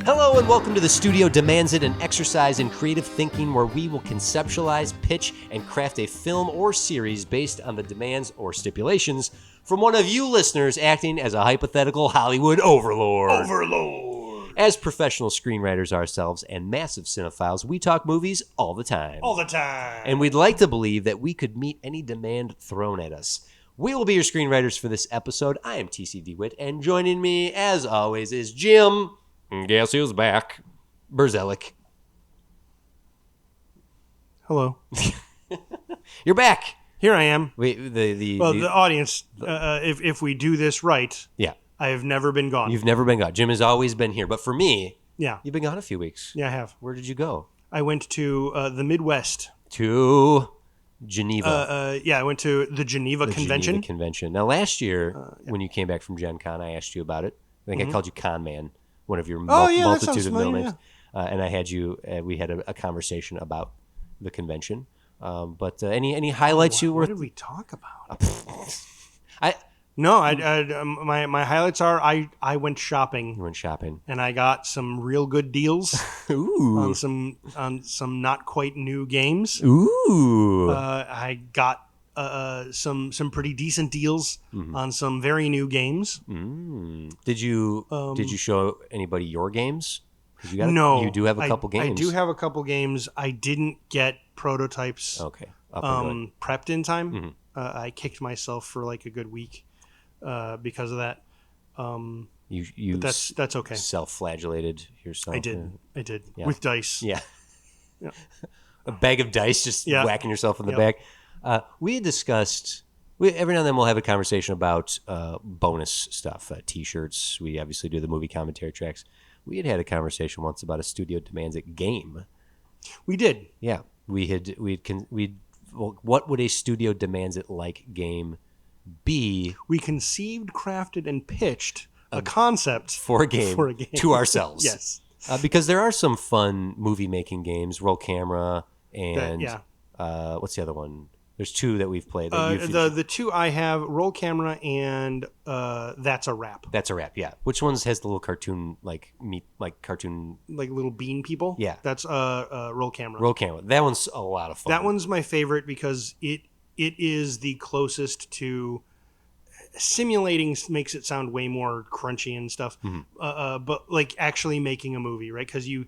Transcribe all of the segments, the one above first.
Hello and welcome to The Studio Demands It, an exercise in creative thinking where we will conceptualize, pitch, and craft a film or series based on the demands or stipulations from one of you listeners acting as a hypothetical Hollywood overlord. As professional screenwriters ourselves and massive cinephiles, we talk movies all the time. And we'd like to believe that we could meet any demand thrown at us. We will be your screenwriters for this episode. I am TC DeWitt, and joining me, as always, is Jim. Guess who's back? Berzelic. Hello. You're back. Here I am. The audience, if we do this right, yeah, I have never been gone. You've never been gone. Jim has always been here. But for me, yeah, you've been gone a few weeks. Yeah, I have. Where did you go? I went to the Midwest. To Geneva. I went to the Geneva Convention. Geneva Convention. Now, last year, when you came back from Gen Con, I asked you about it. I think I called you Con Man, one of your multitude of middle names. Yeah. And I had you. We had a conversation about the convention. But any highlights you were? What did we talk about? My highlights are I went shopping. You went shopping, and I got some real good deals. Ooh. on some not quite new games. Ooh. I got some pretty decent deals on some very new games. Did you show anybody your games? No, you do have a couple games. I do have a couple games. I didn't get prototypes. Okay. Prepped in time. I kicked myself for like a good week because of that. You that's okay. Self-flagellated yourself. I did with dice. Yeah. A bag of dice, just whacking yourself in the back. We had discussed. Every now and then we'll have a conversation about bonus stuff, T-shirts. We obviously do the movie commentary tracks. We had a conversation once about a Studio Demands It game. We did. Yeah, what would a Studio Demands It like game be? We conceived, crafted, and pitched a concept for a game to ourselves. Yes, because there are some fun movie making games, Roll Camera and what's the other one? There's two that we've played. The two I have, Roll Camera and That's a Wrap. That's a Wrap, yeah. Which ones has the little cartoon, like little bean people? Yeah. That's Roll Camera. Roll Camera. That one's a lot of fun. That one's my favorite because it is the closest to simulating. Makes it sound way more crunchy and stuff. But like actually making a movie, right? Because you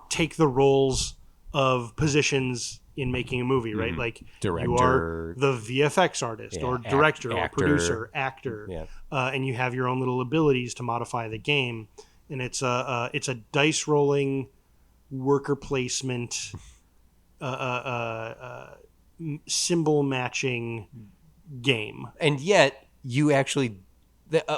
take the roles of positions in making a movie, right? Like director, you are the VFX artist or director or producer, actor, and you have your own little abilities to modify the game. And it's a dice rolling, worker placement, symbol matching game. And yet you actually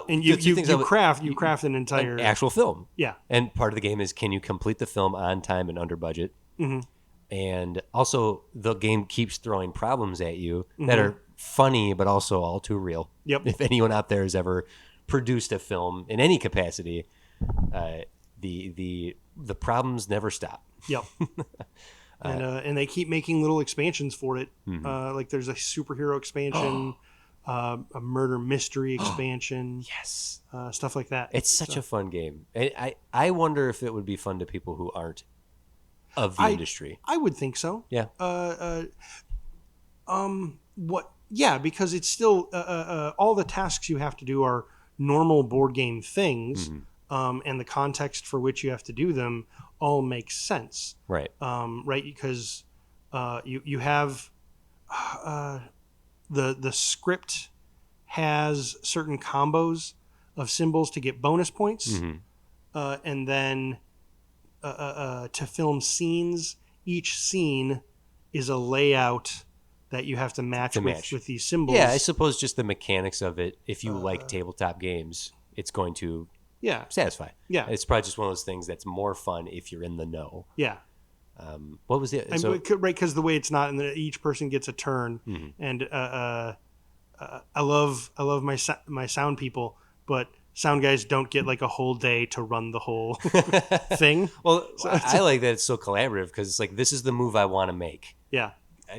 you craft an entire actual film. Yeah. And part of the game is, can you complete the film on time and under budget? And also, the game keeps throwing problems at you that are funny, but also all too real. Yep. If anyone out there has ever produced a film in any capacity, the problems never stop. Yep. And they keep making little expansions for it. Like there's a superhero expansion, a murder mystery expansion. Yes. Stuff like that. It's such a fun game. I wonder if it would be fun to people who aren't of the industry. I would think so. Yeah. What? Yeah, because it's still all the tasks you have to do are normal board game things, and the context for which you have to do them all makes sense. Right. Right, because you have the script has certain combos of symbols to get bonus points, and then to film scenes, each scene is a layout that you have to match with these symbols. Yeah, I suppose just the mechanics of it, if you like tabletop games, it's going to satisfy. Yeah. It's probably just one of those things that's more fun if you're in the know. Yeah. What was it? Right, because the way it's not, and each person gets a turn, and I love my sound people, but sound guys don't get like a whole day to run the whole thing. Well, I like that it's so collaborative because it's like, this is the move I want to make. Yeah.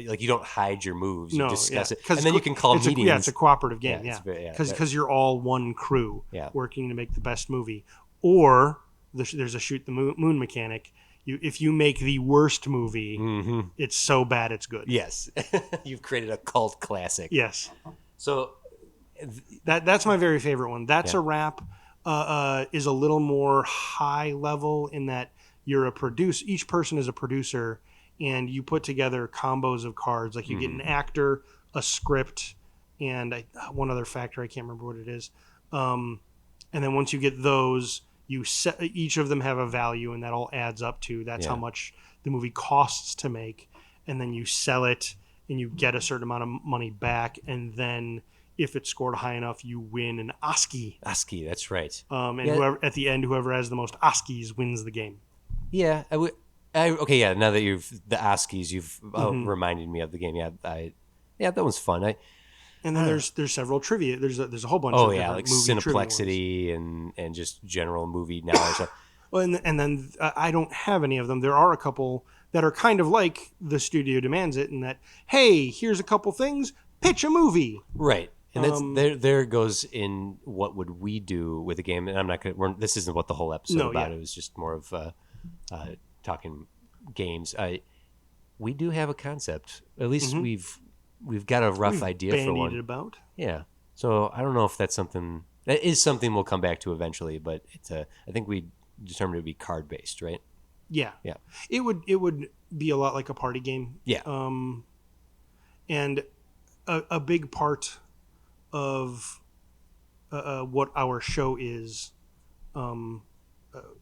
Like, you don't hide your moves, you discuss it, and then you can call meetings. It's a cooperative game, because you're all one crew working to make the best movie. Or there's a shoot the moon mechanic. If you make the worst movie, it's so bad it's good. Yes. You've created a cult classic. Yes. So that's my very favorite one. That's Yeah. a Wrap is a little more high level in that you're a producer. Each person is a producer, and you put together combos of cards. Like you get an actor, a script, and one other factor. I can't remember what it is. And then once you get those, each of them have a value, and that all adds up to that's how much the movie costs to make. And then you sell it, and you get a certain amount of money back, and then if it's scored high enough, you win an Oski. Oski, that's right. And whoever at the end, whoever has the most Oskis wins the game. Yeah, okay, yeah. Now that the Oskies, you've reminded me of the game. Yeah, that one's fun. And then there's several trivia. There's a whole bunch. Oh of yeah, like Cineplexity and just general movie knowledge. Well, and then I don't have any of them. There are a couple that are kind of like The Studio Demands It, in that, hey, here's a couple things, pitch a movie. Right. And that's there goes in what would we do with a game. And I'm not gonna. This isn't what the whole episode about. Yeah. It was just more of talking games. We do have a concept. At least we've got a rough idea for one. About. Yeah. So I don't know if that's something that is something we'll come back to eventually. But it's I think we determined it would be card based, right? Yeah. Yeah. It would be a lot like a party game. Yeah. And a big part of what our show is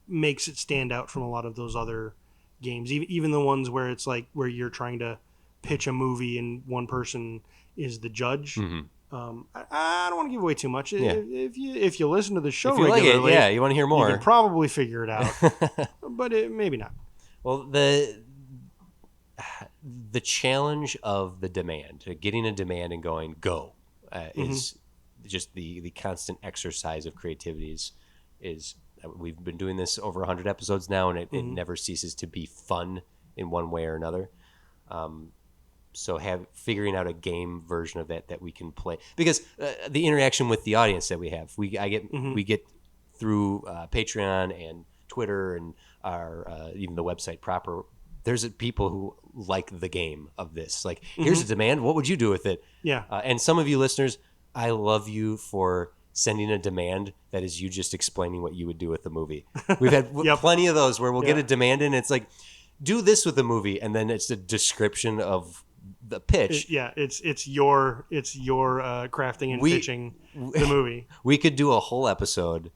makes it stand out from a lot of those other games, even the ones where it's like where you're trying to pitch a movie and one person is the judge. I don't want to give away too much. Yeah. If you listen to the show regularly, like it, yeah, you want to hear more, you can probably figure it out. But maybe not. Well, the challenge of the demand, getting a demand and going go, is just the constant exercise of creativity. Is we've been doing this over 100 episodes now, and it never ceases to be fun in one way or another. So figuring out a game version of that we can play, because the interaction with the audience that we have, we get through Patreon and Twitter and our even the website proper. There's people who like the game of this. Like, here's a demand. What would you do with it? Yeah. And some of you listeners, I love you for sending a demand that is you just explaining what you would do with the movie. We've had plenty of those where we'll get a demand in. It's like, do this with the movie, and then it's a description of the pitch. It's your crafting and pitching the movie. We could do a whole episode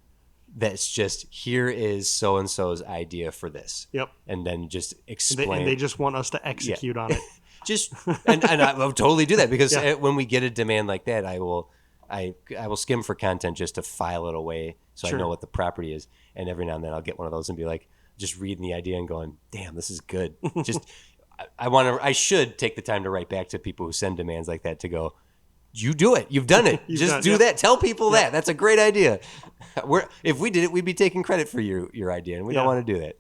that's just, here is so and so's idea for this. Yep. And then just explain. And they just want us to execute on it. and I will totally do that, because when we get a demand like that, I will skim for content just to file it away so I know what the property is. And every now and then I'll get one of those and be like, just reading the idea and going, damn, this is good. Just I should take the time to write back to people who send demands like that to go, you do it. You've done it. Just do that. Tell people that. That's a great idea. If we did it, we'd be taking credit for your idea, and we don't want to do that.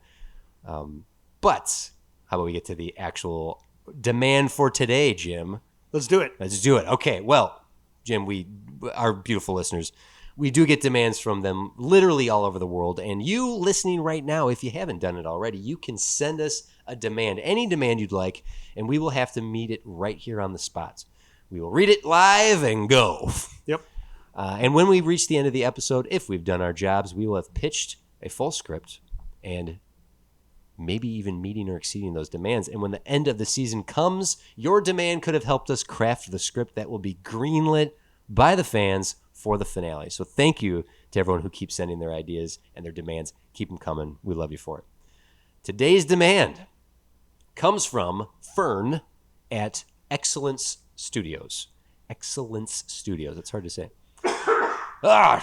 But how about we get to the actual demand for today, Jim? Let's do it. Okay. Well, Jim, our beautiful listeners, we do get demands from them literally all over the world. And you listening right now, if you haven't done it already, you can send us a demand, any demand you'd like, and we will have to meet it right here on the spot. We will read it live and go. Yep. And when we reach the end of the episode, if we've done our jobs, we will have pitched a full script and maybe even meeting or exceeding those demands. And when the end of the season comes, your demand could have helped us craft the script that will be greenlit by the fans for the finale. So thank you to everyone who keeps sending their ideas and their demands. Keep them coming. We love you for it. Today's demand comes from Fern at Excellence Studios. Excellence Studios. It's hard to say.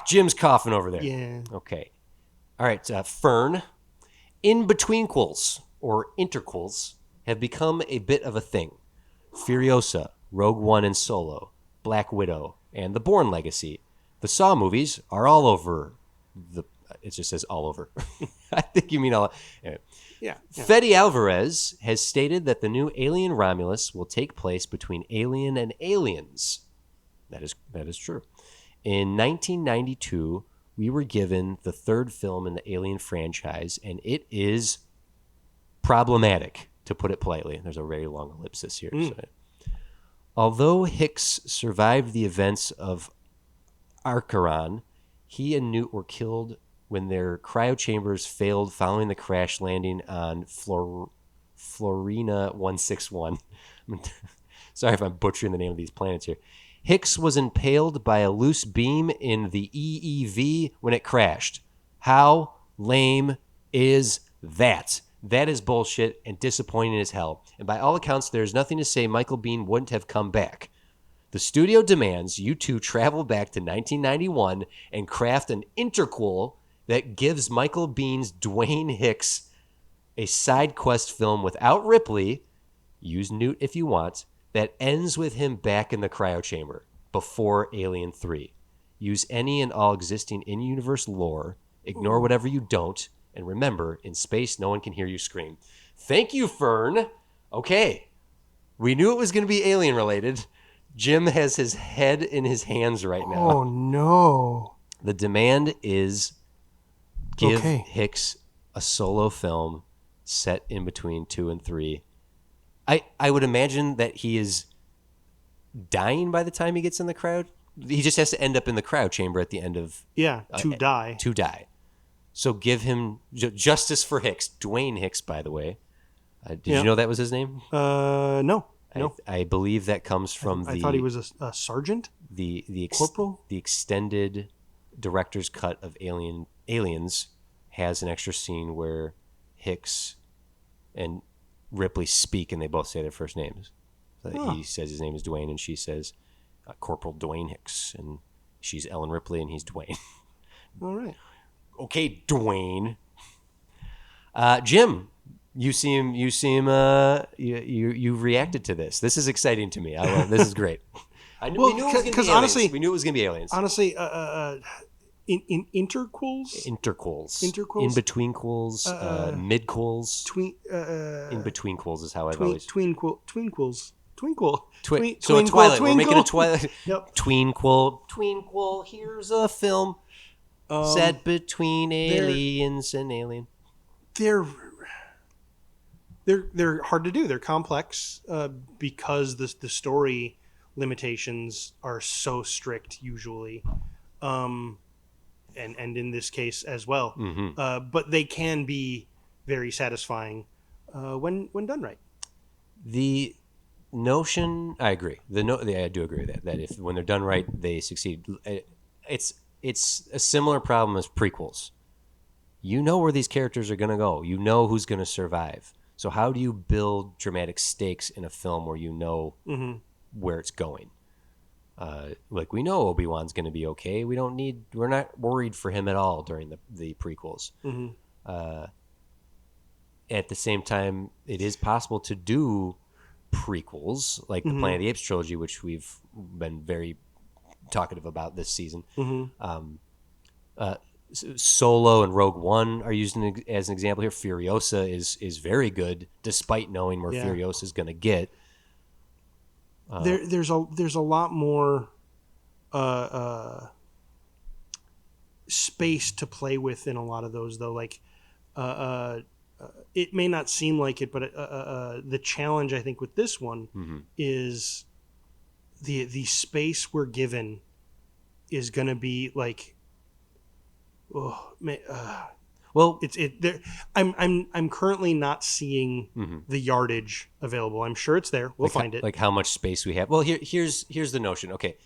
Jim's coughing over there. Yeah. Okay. All right, Fern. In-betweenquels or interquels have become a bit of a thing. Furiosa, Rogue One and Solo, Black Widow, and The Bourne Legacy. The Saw movies are all over it just says all over. I think you mean all. Anyway. Yeah. Fede Alvarez has stated that the new Alien Romulus will take place between Alien and Aliens. That is true. In 1992, we were given the third film in the Alien franchise, and it is problematic, to put it politely. There's a very long ellipsis here. So, although Hicks survived the events of Archeron, he and Newt were killed when their cryo chambers failed following the crash landing on Florina 161. Sorry if I'm butchering the name of these planets here. Hicks was impaled by a loose beam in the EEV when it crashed. How lame is that? That is bullshit and disappointing as hell. And by all accounts, there's nothing to say Michael Biehn wouldn't have come back. The studio demands you two travel back to 1991 and craft an interquel that gives Michael Bihn's Dwayne Hicks a side quest film without Ripley, use Newt if you want, that ends with him back in the cryo chamber before Alien 3. Use any and all existing in-universe lore, ignore whatever you don't, and remember, in space, no one can hear you scream. Thank you, Fern. Okay. We knew it was going to be alien-related. Jim has his head in his hands right now. Oh, no. The demand is give Hicks a solo film set in between 2 and 3. I would imagine that he is dying by the time he gets in the cryo. He just has to end up in the cryo chamber at the end of... Yeah, to die. To die. So give him justice for Hicks. Dwayne Hicks, by the way. Did you know that was his name? No. I believe that comes from I thought he was a sergeant? Corporal? The extended director's cut of Aliens has an extra scene where Hicks and Ripley speak and they both say their first names. So he says his name is Dwayne and she says Corporal Dwayne Hicks, and she's Ellen Ripley and he's Dwayne. All right. Okay, Dwayne. Jim, you reacted to this. This is exciting to me. This is great. We knew it was going to be honestly, aliens. We knew it was going to be aliens. Honestly, in interquels, in between quels, mid quels, in between quels is how I've always tweenquels. So a Twilight. We're making a Twilight. Yep. Tweenquel. Here's a film set between aliens and alien. They're hard to do. They're complex because the story limitations are so strict usually, and in this case as well. Mm-hmm. But they can be very satisfying when done right. The notion, I agree. I do agree with that. That if when they're done right, they succeed. It's a similar problem as prequels. You know where these characters are going to go. You know who's going to survive. So how do you build dramatic stakes in a film where you know where it's going? Like we know Obi-Wan's going to be okay. We're not worried for him at all during the prequels. Mm-hmm. At the same time, it is possible to do prequels like the Planet of the Apes trilogy, which we've been very talkative about this season. Mm-hmm. Solo and Rogue One are used as an example here. Furiosa is very good, despite knowing where Furiosa is going to get. There's a lot more space to play with in a lot of those, though. Like, it may not seem like it, but the challenge I think with this one is the space we're given is going to be like. Well, I'm currently not seeing the yardage available. I'm sure it's there. We'll find it. Like how much space we have. Well, here's the notion. Okay,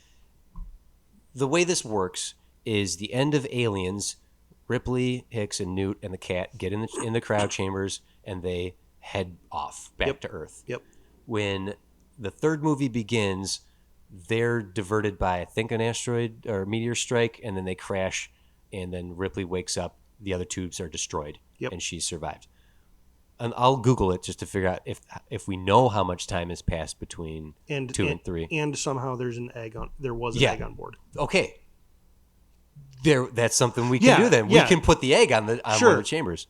the way this works is the end of Aliens. Ripley, Hicks, and Newt and the cat get in the cryo chambers and they head off back to Earth. Yep. When the third movie begins, they're diverted by I think an asteroid or meteor strike, and then they crash. And then Ripley wakes up, the other tubes are destroyed, and she survived. And I'll Google it just to figure out if we know how much time has passed between 2 and 3. And somehow there was an egg on board. Okay. That's something we can do then. We can put the egg on one of the chambers.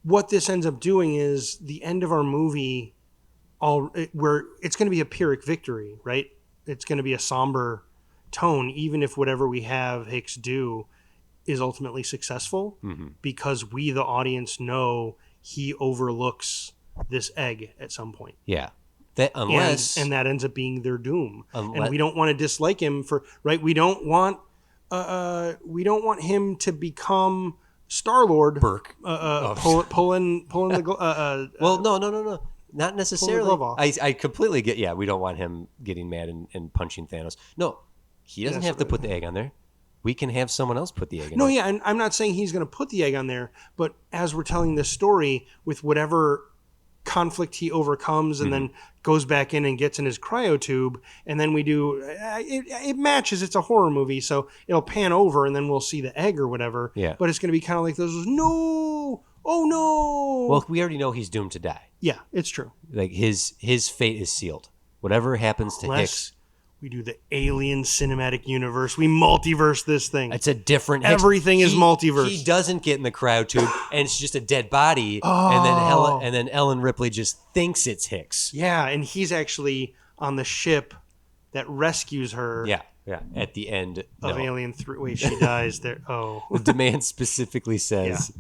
What this ends up doing is the end of our movie, where it's going to be a Pyrrhic victory, right? It's going to be a somber tone, even if whatever we have Hicks do is ultimately successful, because we, the audience, know he overlooks this egg at some point. Yeah. That unless and that ends up being their doom. Unless, and we don't want to dislike him for right. We don't want him to become Star-Lord. Burke. Pulling the well, no. Not necessarily. glove off. I completely get. Yeah, we don't want him getting mad and punching Thanos. No, he doesn't have to put the egg on there. We can have someone else put the egg in there. No, yeah, and I'm not saying he's going to put the egg on there, but as we're telling this story with whatever conflict he overcomes and then goes back in and gets in his cryo tube, and then we do it matches. It's a horror movie, so it'll pan over and then we'll see the egg or whatever. Yeah, but it's going to be kind of like those. No, oh no. Well, we already know he's doomed to die. Yeah, it's true. Like his fate is sealed. Whatever happens to Hicks. We do the Alien cinematic universe. We multiverse this thing. It's a different Hicks. Everything is multiverse. He doesn't get in the cryo tube, and it's just a dead body. Oh. And then Ellen Ripley just thinks it's Hicks. Yeah, and he's actually on the ship that rescues her. Yeah. At the end of Alien 3. Wait, she dies there. Oh. The demand specifically says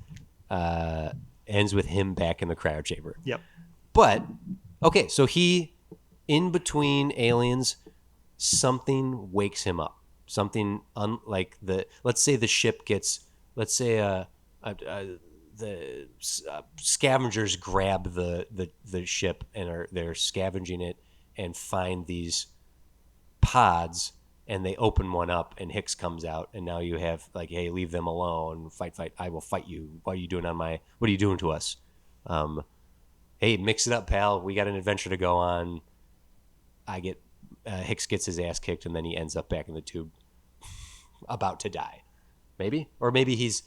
ends with him back in the cryo chamber. Yep. But okay, so he in between aliens. Something wakes him up. Something unlike let's say the ship gets. Let's say the scavengers grab the ship and they're scavenging it and find these pods and they open one up and Hicks comes out and now you have like, hey, leave them alone. Fight. I will fight you. What are you doing what are you doing to us? Hey, mix it up, pal. We got an adventure to go on. Hicks gets his ass kicked, and then he ends up back in the tube, about to die. Maybe, or maybe he's.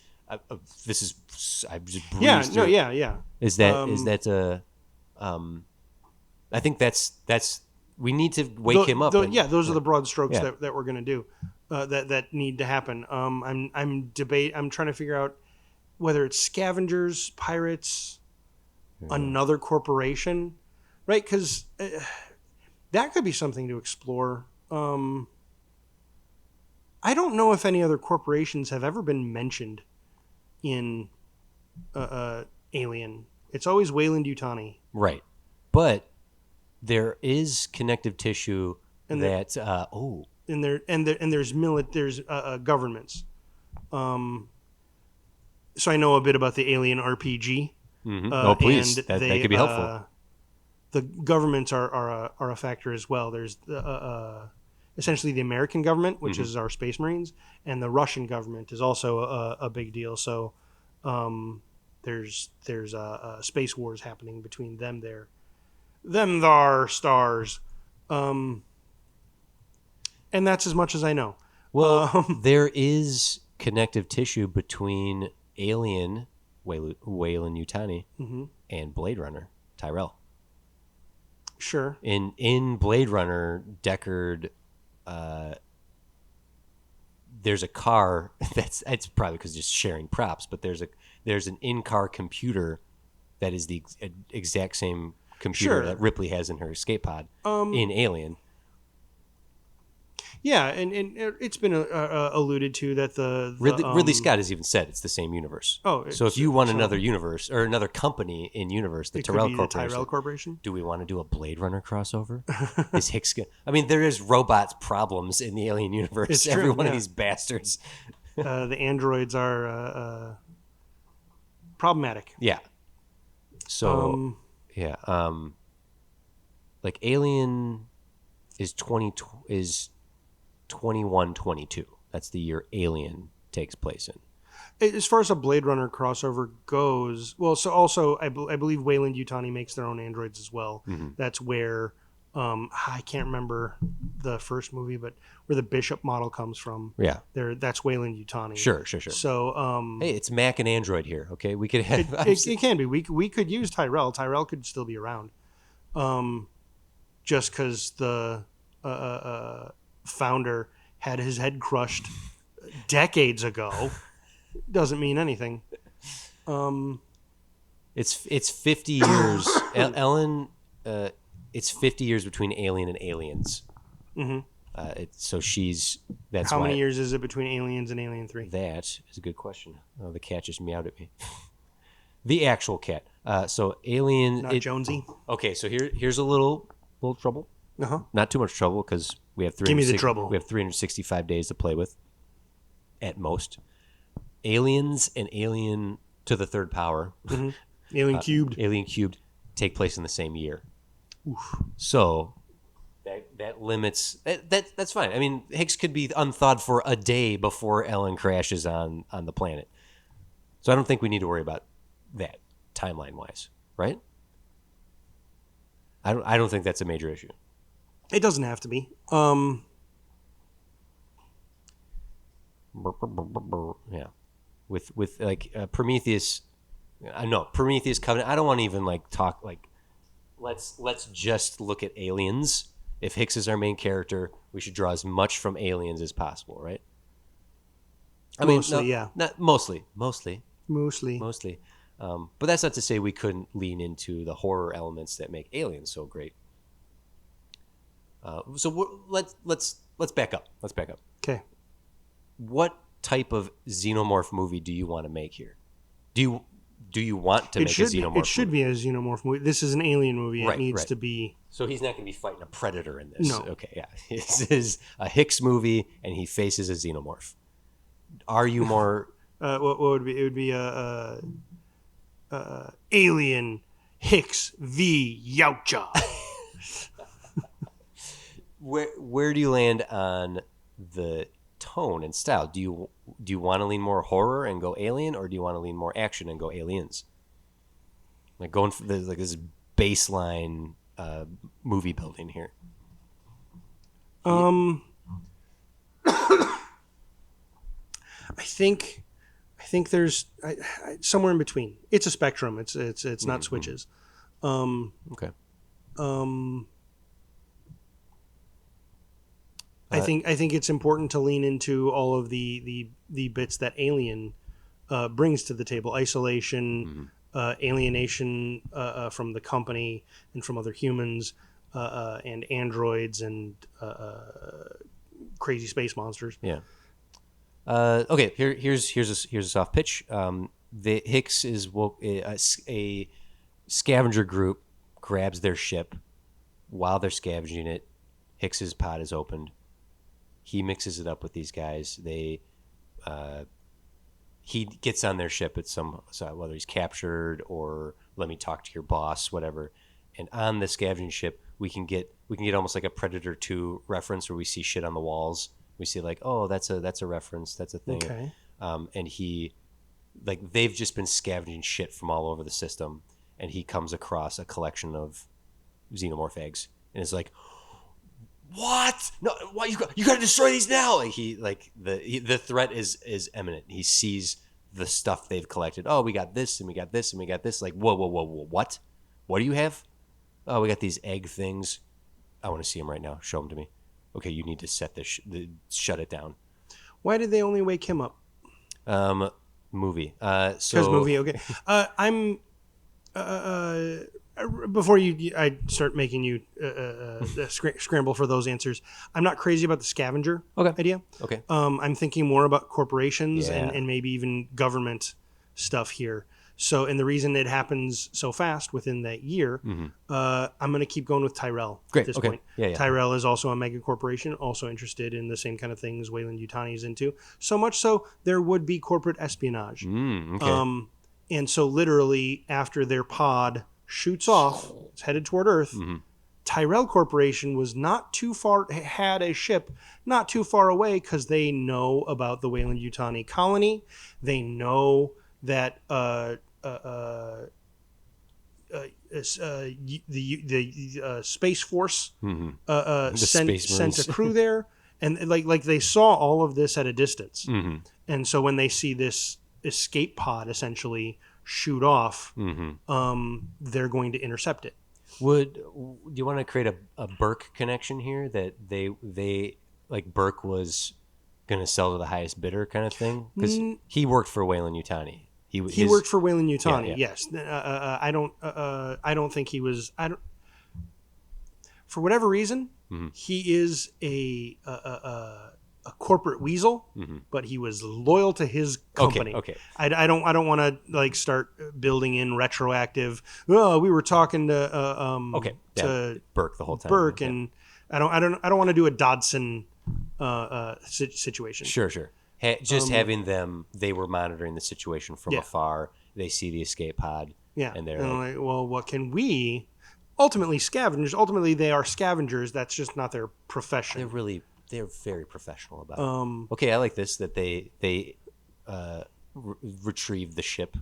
This is. I've just breezed. Yeah. through. Yeah. Is that a? I think that's. We need to wake him up. Those are the broad strokes that we're going to do, that need to happen. I'm trying to figure out whether it's scavengers, pirates, another corporation, right? Because. That could be something to explore. I don't know if any other corporations have ever been mentioned in Alien. It's always Weyland-Yutani. Right. But there is connective tissue and there's governments. So I know a bit about the Alien RPG. Mm-hmm. Please. That could be helpful. The governments are a factor as well. There's essentially the American government, which is our Space Marines, and the Russian government is also a big deal. So there's space wars happening between them there. Them thar stars. And that's as much as I know. Well, there is connective tissue between Alien, Weyland-Yutani, and Blade Runner, Tyrell. Sure. In Blade Runner, Deckard, there's a car it's probably because just sharing props, but there's an in-car computer that is the exact same computer that Ripley has in her escape pod in Alien. Yeah, and it's been alluded to that Ridley Scott has even said it's the same universe. Oh, so if you want another universe or another company in universe, the Tyrell Corporation. Do we want to do a Blade Runner crossover? Is Hicks? There is robots problems in the Alien universe. It's Every true, one of these bastards. The androids are problematic. Yeah. So like Alien is 2122. That's the year Alien takes place in. As far as a Blade Runner crossover goes, well, so also I believe Weyland-Yutani makes their own androids as well. Mm-hmm. That's where I can't remember the first movie, but where the Bishop model comes from. Yeah, that's Weyland-Yutani. Sure. So hey, it's Mac and Android here. Okay, we could have it can be. We could use Tyrell. Tyrell could still be around. Just because the founder had his head crushed decades ago doesn't mean anything. It's 50 years. Ellen, it's 50 years between Alien and Aliens. Mm-hmm. So she's that's How why many years is it between Aliens and Alien 3? that is a good question. Oh, the cat just meowed at me. The actual cat. So Alien. Not Jonesy. Okay, so here's a little trouble. Not too much trouble because we have Give me the trouble. We have 365 days to play with, at most. Aliens and Alien to the Third Power, Alien Cubed. Alien Cubed, take place in the same year. Oof. So that limits that's fine. I mean, Hicks could be unthawed for a day before Ellen crashes on the planet. So I don't think we need to worry about that timeline wise, right? I don't think that's a major issue. It doesn't have to be. Yeah, with like Prometheus. No, Prometheus Covenant. I don't want to even like talk like. Let's just look at Aliens. If Hicks is our main character, we should draw as much from Aliens as possible, right? I mean, yeah. Not mostly. Mostly. But that's not to say we couldn't lean into the horror elements that make Aliens so great. So let's back up. Okay. What type of xenomorph movie do you want to make here? Do you want to make a xenomorph movie? It should be a xenomorph movie. This is an alien movie. It needs to be. So he's not going to be fighting a predator in this. No. Okay, yeah. This is a Hicks movie, and he faces a xenomorph. Are you more... What would be? It would be Alien Hicks v. Yautja. Where do you land on the tone and style? Do you want to lean more horror and go Alien, or do you want to lean more action and go Aliens? Like going for this baseline movie building here. I think there's somewhere in between. It's a spectrum. It's not switches. Okay. I think it's important to lean into all of the bits that Alien brings to the table: isolation, alienation from the company and from other humans, and androids and crazy space monsters. Yeah. Okay. Here's a soft pitch. The Hicks is a scavenger group grabs their ship while they're scavenging it. Hicks's pod is opened. He mixes it up with these guys. He gets on their ship at whether he's captured or let me talk to your boss, whatever. And on the scavenging ship, we can get almost like a Predator 2 reference where we see shit on the walls. We see like, oh, that's a reference, that's a thing. Okay. And they've just been scavenging shit from all over the system, and he comes across a collection of xenomorph eggs, and is like, what? No, why you got to destroy these now? Like the threat is imminent. He sees the stuff they've collected. Oh, we got this and we got this and we got this. Like, whoa, what? What do you have? Oh, we got these egg things. I want to see them right now. Show them to me. Okay, you need to set this. Shut it down. Why did they only wake him up? Movie. Because movie. Okay. I'm. Before I start making you scramble for those answers, I'm not crazy about the scavenger idea. Okay. I'm thinking more about corporations and maybe even government stuff here. So, and the reason it happens so fast within that year, I'm going to keep going with Tyrell at this point. Yeah. Tyrell is also a mega corporation, also interested in the same kind of things Weyland-Yutani is into. So much so, there would be corporate espionage. Okay. And so literally after their pod shoots off, it's headed toward Earth, Tyrell Corporation was not too far, had a ship not too far away because they know about the Weyland-Yutani colony. They know that the Space Force sent a crew there, and like they saw all of this at a distance. And so when they see this escape pod essentially shoot off, they're going to intercept it. Do you want to create a Burke connection here, that they like Burke was going to sell to the highest bidder kind of thing? Because he worked for Weyland-Yutani. He worked for Weyland-Yutani. Yes. I don't think he was. For whatever reason, He is a corporate weasel, but he was loyal to his company. Okay. I don't want to like start building in retroactive. Oh, we were talking to to Burke the whole time. Burke, and I don't want to do a Dodson situation. Sure. Just having them, they were monitoring the situation from afar. They see the escape pod. Yeah, and they're like, well, what can we? Ultimately, scavengers. Ultimately, they are scavengers. That's just not their profession. They're very professional about it. Okay, I like this that they retrieve the ship.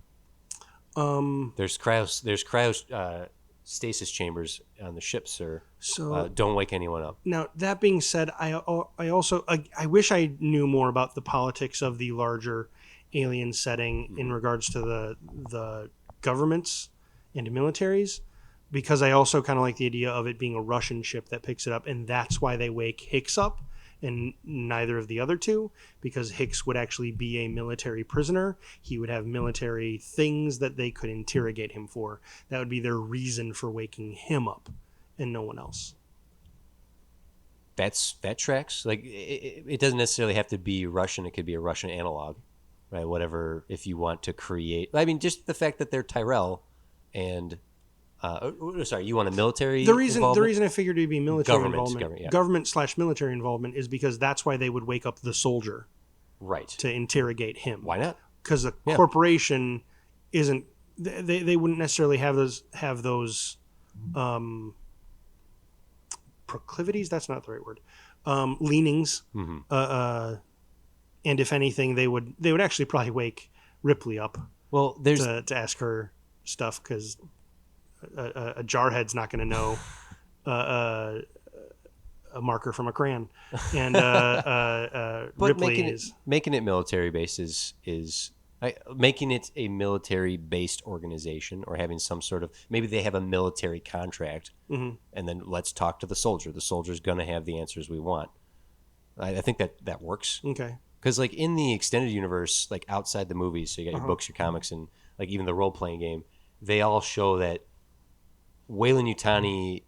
There's cryo stasis chambers on the ship, sir. So don't wake anyone up. Now that being said, I also wish I knew more about the politics of the larger alien setting in regards to the governments and militaries. Because I also kind of like the idea of it being a Russian ship that picks it up, and that's why they wake Hicks up, and neither of the other two, because Hicks would actually be a military prisoner. He would have military things that they could interrogate him for. That would be their reason for waking him up, and no one else. That tracks. Like it doesn't necessarily have to be Russian. It could be a Russian analog, right? Whatever. If you want to create, I mean, just the fact that they're Tyrell, and sorry, you want a military? The reason I figured it'd be military involvement, government/military involvement, is because that's why they would wake up the soldier, right, to interrogate him. Why not? Because the corporation isn't. They wouldn't necessarily have those proclivities. That's not the right word. Leanings. And if anything, they would actually probably wake Ripley up. Well, to ask her stuff, because a jarhead's not going to know a marker from a crayon, and but Ripley making it military based is making it a military based organization, or having some sort of, maybe they have a military contract, and then let's talk to the soldier. The soldier's going to have the answers we want. I think that works. Okay. Because like in the extended universe, like outside the movies, so you got your books, your comics, and like even the role playing game, they all show that Weyland-Yutani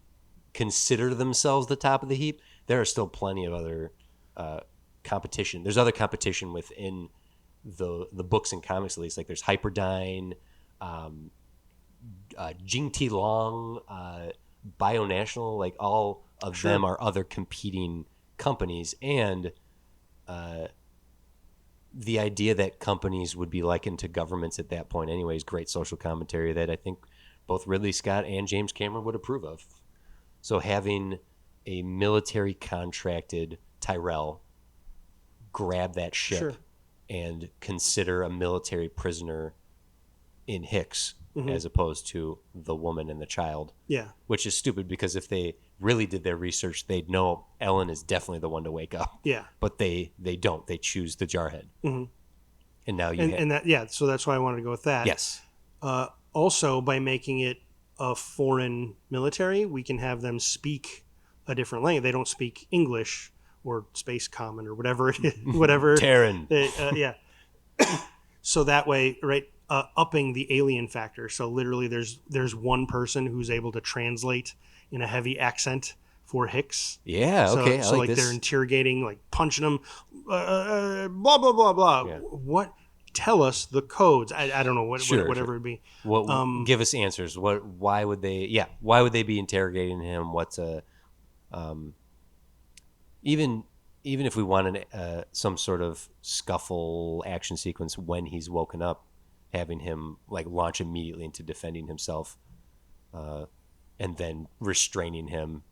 consider themselves the top of the heap. There are still plenty of other competition. There's other competition within the books and comics, at least. Like there's Hyperdyne, Jing T Long, Bionational. Like all of them are other competing companies, and the idea that companies would be likened to governments at that point anyway is great social commentary that I think both Ridley Scott and James Cameron would approve of. So having a military contracted Tyrell grab that ship and consider a military prisoner in Hicks as opposed to the woman and the child. Yeah. Which is stupid, because if they really did their research, they'd know Ellen is definitely the one to wake up. Yeah. But they don't. They choose the jarhead. And now so that's why I wanted to go with that. Yes. Also, by making it a foreign military, we can have them speak a different language. They don't speak English or Space Common or whatever it is. Whatever. Terran. Yeah. So that way, right, upping the alien factor. So literally there's one person who's able to translate in a heavy accent for Hicks. Yeah, okay. So like they're interrogating, like punching him, blah, blah, blah, blah. Yeah. What? Tell us the codes. I don't know whatever it'd be. Give us answers. Why would they be interrogating him? What's even if we wanted some sort of scuffle action sequence when he's woken up, having him like launch immediately into defending himself, and then restraining him,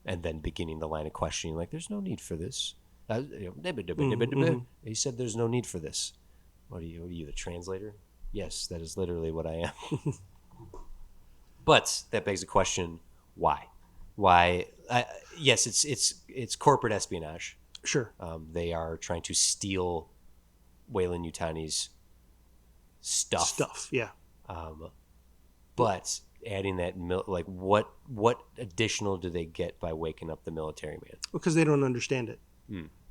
and then beginning the line of questioning, like, there's no need for this. He said there's no need for this. What are you, the translator? Yes, that is literally what I am. But that begs the question, why? Why? Yes, it's corporate espionage. Sure. They are trying to steal Weyland-Yutani's stuff. Yeah. But adding that, what additional do they get by waking up the military man? Because they don't understand it.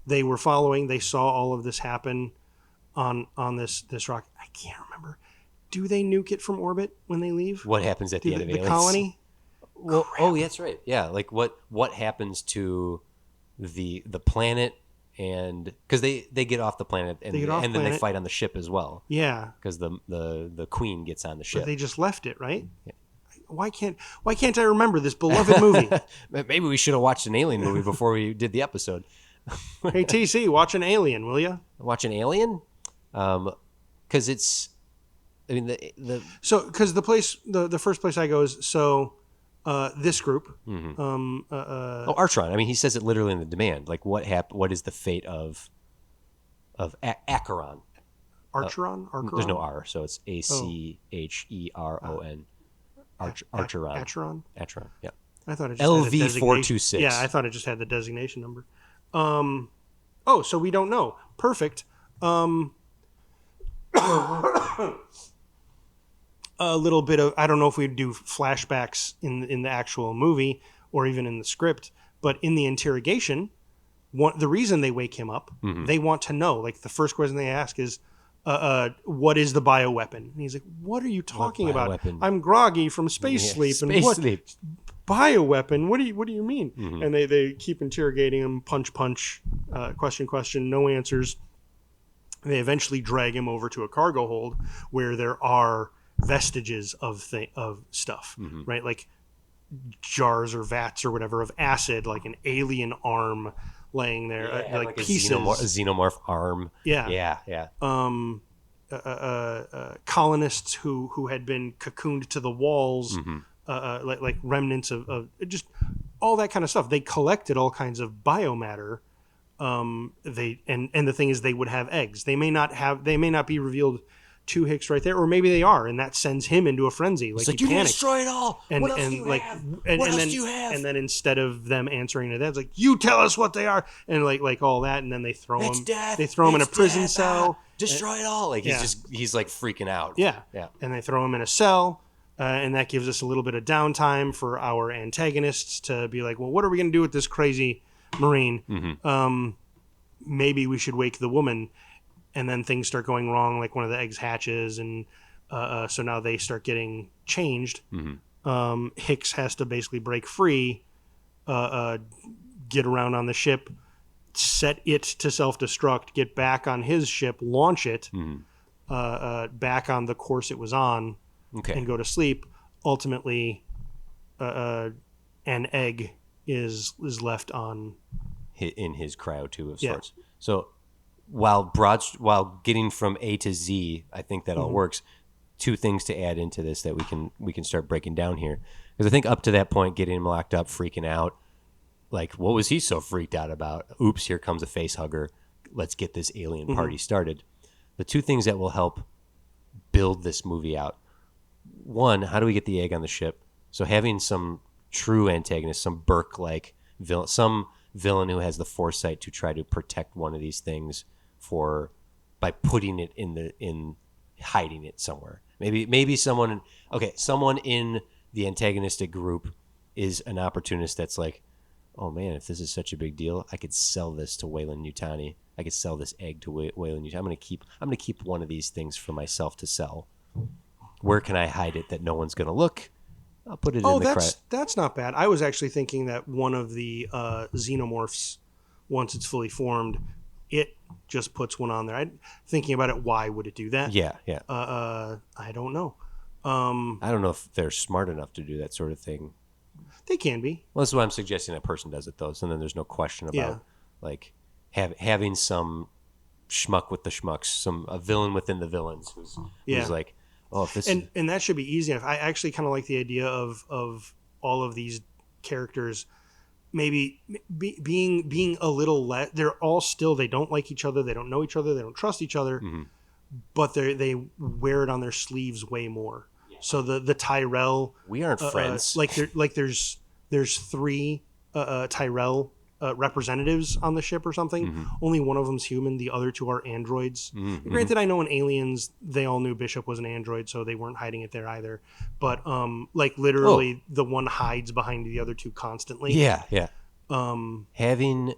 They were following. They saw all of this happen on this rock. I can't remember. Do they nuke it from orbit when they leave? What happens at the end of the colony? Well, oh, that's right. Yeah, like what happens to the planet, and because they get off the planet and They get off and then they planet. fight on the ship as well Yeah, because the queen gets on the but ship. they just left it, right? Why can't I remember this beloved movie? Maybe we should have watched an Alien movie before we did the episode. Hey TC, watch an Alien, will you? Watch an Alien, because it's. I mean the So, because the first place I go is this group. Artron. I mean, he says it literally in the demand. Like what is the fate of Acheron? Archeron? There's no R, so it's Acheron. Archeron. Acheron? Acheron. Yeah. I thought it just LV426. Yeah, I thought it just had the designation number. So we don't know. Perfect. A little bit of, I don't know if we'd do flashbacks in the actual movie or even in the script, but in the interrogation, the reason they wake him up, they want to know. Like the first question they ask is, what is the bioweapon? And he's like, what are you talking about? I'm groggy from space sleep. And what bioweapon? What do you mean? And they keep interrogating him, punch, question, no answers. And they eventually drag him over to a cargo hold where there are vestiges of stuff, right? Like jars or vats or whatever of acid, like an alien arm laying there, like pieces. A xenomorph arm. Yeah. Colonists who had been cocooned to the walls, like remnants of just all that kind of stuff. They collected all kinds of biomatter. And the thing is, they would have eggs. They may not be revealed to Hicks right there, or maybe they are, and that sends him into a frenzy. Like you panics. Destroy it all. What else do you have? What else do you have? And then instead of them answering to that, it's like, you tell us what they are, and like all that, and then they throw him. They throw him in a prison cell. Destroy it all. Like he's like freaking out. Yeah. And they throw him in a cell, and that gives us a little bit of downtime for our antagonists to be like, well, what are we going to do with this crazy Marine? Maybe we should wake the woman. And then things start going wrong, like one of the eggs hatches, and so now they start getting changed. Hicks has to basically break free, get around on the ship, set it to self-destruct, get back on his ship, launch it back on the course it was on, and go to sleep. Ultimately, an egg is left on in his cryo tube of sorts. So. While getting from A to Z, I think that all works. Two things to add into this that we can start breaking down here, because I think up to that point, getting him locked up, freaking out, like what was he so freaked out about? Oops, here comes a face hugger. Let's get this alien party started. The two things that will help build this movie out: one, how do we get the egg on the ship? So having some true antagonist, some Burke-like villain, some villain who has the foresight to try to protect one of these things by putting it in hiding it somewhere. Maybe someone in the antagonistic group is an opportunist that's like, oh man, if this is such a big deal, I could sell this to Weyland-Yutani. I could sell this egg to Weyland-Yutani. I'm gonna keep one of these things for myself to sell. Where can I hide it that no one's gonna look? I'll put it in the that's not bad. I was actually thinking that one of the xenomorphs, once it's fully formed, it just puts one on there. Thinking about it, why would it do that? Yeah. I don't know. I don't know if they're smart enough to do that sort of thing. They can be. Well, that's why I'm suggesting that person does it, though. So then there's no question about like having some schmuck with the schmucks, a villain within the villains who's like, oh, if this and that should be easy enough. I actually kind of like the idea of all of these characters maybe being a little less. They're all still, they don't like each other, they don't know each other, they don't trust each other, but they wear it on their sleeves way more. So the Tyrell, we aren't friends. There's three Tyrell representatives on the ship or something. Only one of them's human. The other two are androids. Granted, I know in Aliens they all knew Bishop was an android, so they weren't hiding it there either. But literally, the one hides behind the other two constantly. Yeah. Having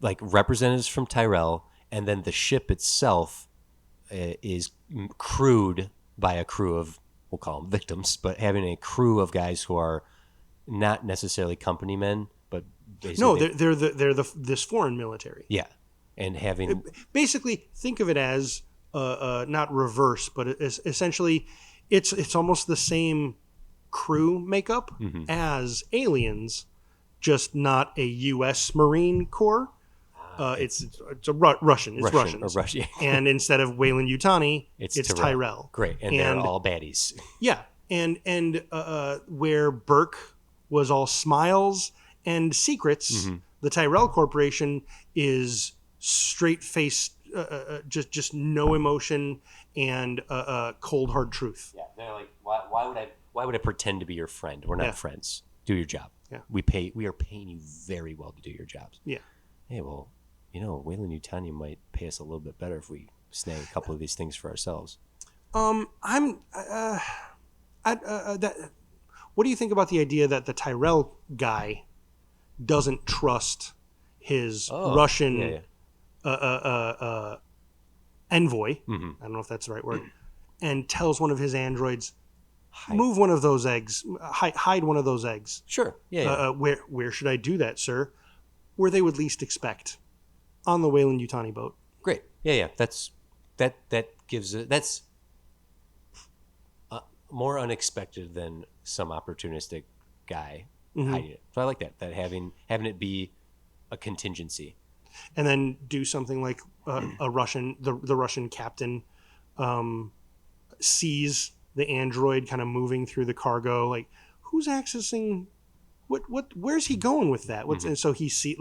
like representatives from Tyrell, and then the ship itself is crewed by a crew of, we'll call them victims, but having a crew of guys who are not necessarily company men, but basically No, they're this foreign military. yeah, and having Basically, think of it as not reverse, but essentially, it's almost the same crew makeup as Aliens, just not a U.S. Marine Corps. It's a Russian. It's Russians. Russian. And instead of Weyland-Yutani, it's Tyrell. Great, and they're all baddies. Yeah, and where Burke was all smiles and secrets, the Tyrell Corporation is straight faced, just no emotion and cold hard truth. Yeah, they're like, why would I pretend to be your friend? We're not friends. Do your job. Yeah, we are paying you very well to do your jobs. Yeah. Hey, well, Weyland-Yutani might pay us a little bit better if we snag a couple of these things for ourselves. What do you think about the idea that the Tyrell guy doesn't trust his Russian envoy? I don't know if that's the right word, and tells one of his androids, move one of those eggs, hide one of those eggs. Sure. Yeah. Where should I do that, sir? Where they would least expect, on the Weyland-Yutani boat. Great. Yeah. That gives it. That's more unexpected than some opportunistic guy hiding it. So I like that. That having it be a contingency. And then do something like the Russian captain sees the android kind of moving through the cargo, like, who's accessing where's he going with that? And so he sees,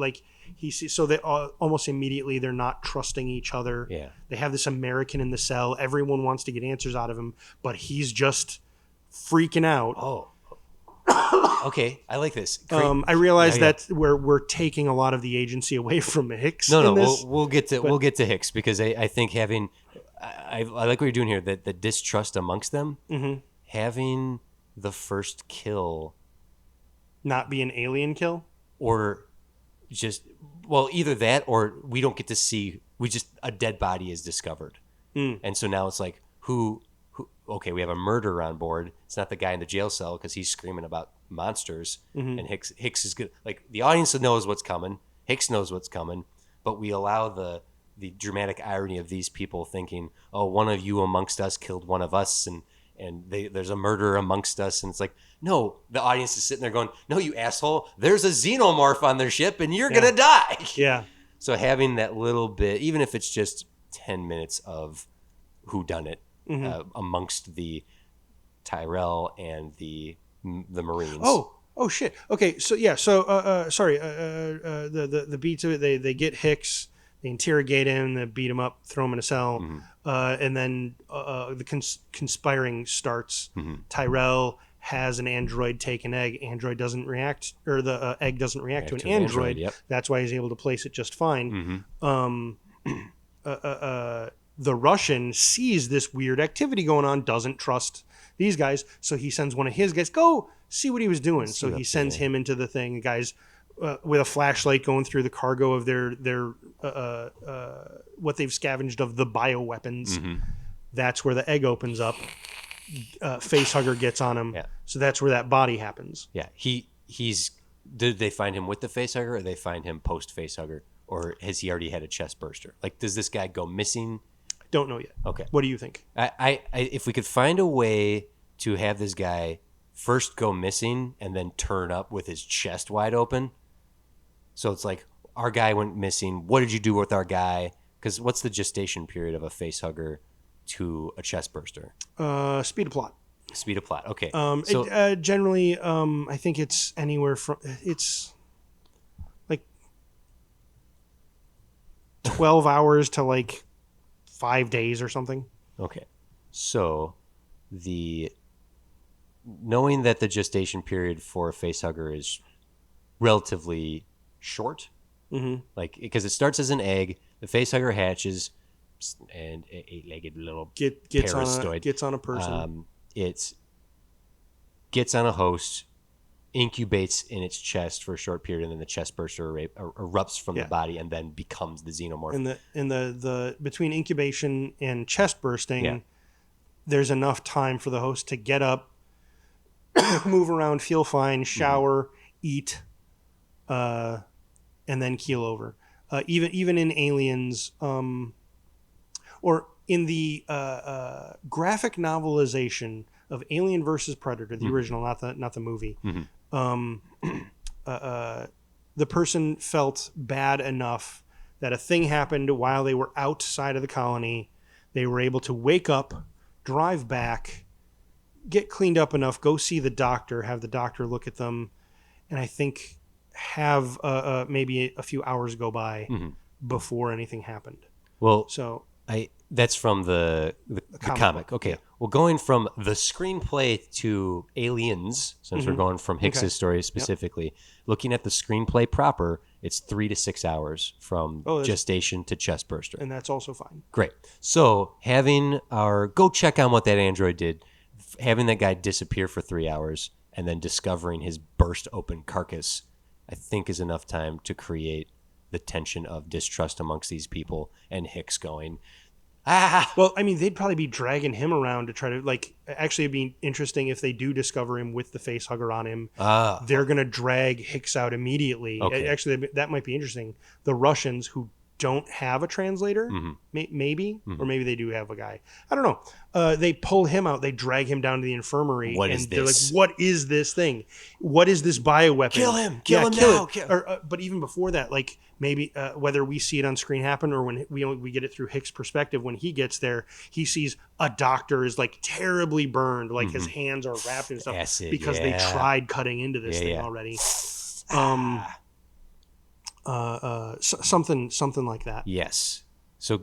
so they almost immediately they're not trusting each other. Yeah. They have this American in the cell. Everyone wants to get answers out of him, but he's just freaking out. Oh. Okay, I like this. I realize that we're taking a lot of the agency away from Hicks. No, we'll get to Hicks, because I think having I like what you're doing here. That the distrust amongst them, having the first kill not be an alien kill, or just either that, or we don't get to see. A dead body is discovered, and so now it's like who. Okay, we have a murderer on board. It's not the guy in the jail cell because he's screaming about monsters, and Hicks is good. Like, the audience knows what's coming. Hicks knows what's coming, but we allow the dramatic irony of these people thinking, "Oh, one of you amongst us killed one of us," and there's a murderer amongst us, and it's like, no, the audience is sitting there going, "No, you asshole! There's a xenomorph on their ship, and you're gonna die." Yeah. So having that little bit, even if it's just 10 minutes of whodunit. Amongst the Tyrell and the Marines. Oh shit. Okay, so yeah, sorry. The beats of it, they get Hicks, they interrogate him, they beat him up, throw him in a cell, and then the conspiring starts. Tyrell has an android take an egg. Android doesn't react, or the egg doesn't react to an android. Yep. That's why he's able to place it just fine. The Russian sees this weird activity going on, doesn't trust these guys, so he sends one of his guys, go see what he was doing. So he sends him into the thing. The guys with a flashlight going through the cargo of their what they've scavenged of the bioweapons. That's where the egg opens up. Facehugger gets on him. Yeah. So that's where that body happens. Yeah. Did they find him with the facehugger, or they find him post facehugger, or has he already had a chest burster? Like, does this guy go missing? Don't know yet. Okay. What do you think? I if we could find a way to have this guy first go missing and then turn up with his chest wide open. So it's like, our guy went missing. What did you do with our guy? Because what's the gestation period of a facehugger to a chest burster? Speed of plot. Speed of plot. Okay. Generally, I think it's anywhere from, it's like 12 hours to like 5 days or something. Okay. So knowing that the gestation period for a facehugger is relatively short, like, because it starts as an egg, the facehugger hatches, and an 8-legged little parasitoid gets on a person. It gets on a host, incubates in its chest for a short period, and then the chest burster erupts from the body and then becomes the xenomorph. In the between incubation and chest bursting, there's enough time for the host to get up, move around, feel fine, shower, eat, and then keel over. Even in Aliens, or in the graphic novelization of Alien versus Predator, the original, not the movie. The person felt bad enough that a thing happened while they were outside of the colony. They were able to wake up, drive back, get cleaned up enough, go see the doctor, have the doctor look at them, and I think have maybe a few hours go by before anything happened. Well, So that's from the comic. Okay. Yeah. Well, going from the screenplay to Aliens, since we're going from Hicks's story specifically, looking at the screenplay proper, it's 3 to 6 hours from gestation to chest burster. And that's also fine. Great. So go check on what that android did, having that guy disappear for 3 hours and then discovering his burst open carcass, I think is enough time to create the tension of distrust amongst these people and Hicks going, Well, I mean, they'd probably be dragging him around to try to, actually it'd be interesting if they do discover him with the face hugger on him. They're going to drag Hicks out immediately. Okay. Actually, that might be interesting. The Russians, who don't have a translator, maybe, or maybe they do have a guy. I don't know. They pull him out. They drag him down to the infirmary. They're like, what is this thing? What is this bioweapon? Kill him. Kill him now. But even before that, maybe whether we see it on screen happen or when we get it through Hicks' perspective, when he gets there, he sees a doctor is terribly burned, his hands are wrapped and stuff. Acid, because they tried cutting into this thing already. Something like that. Yes. So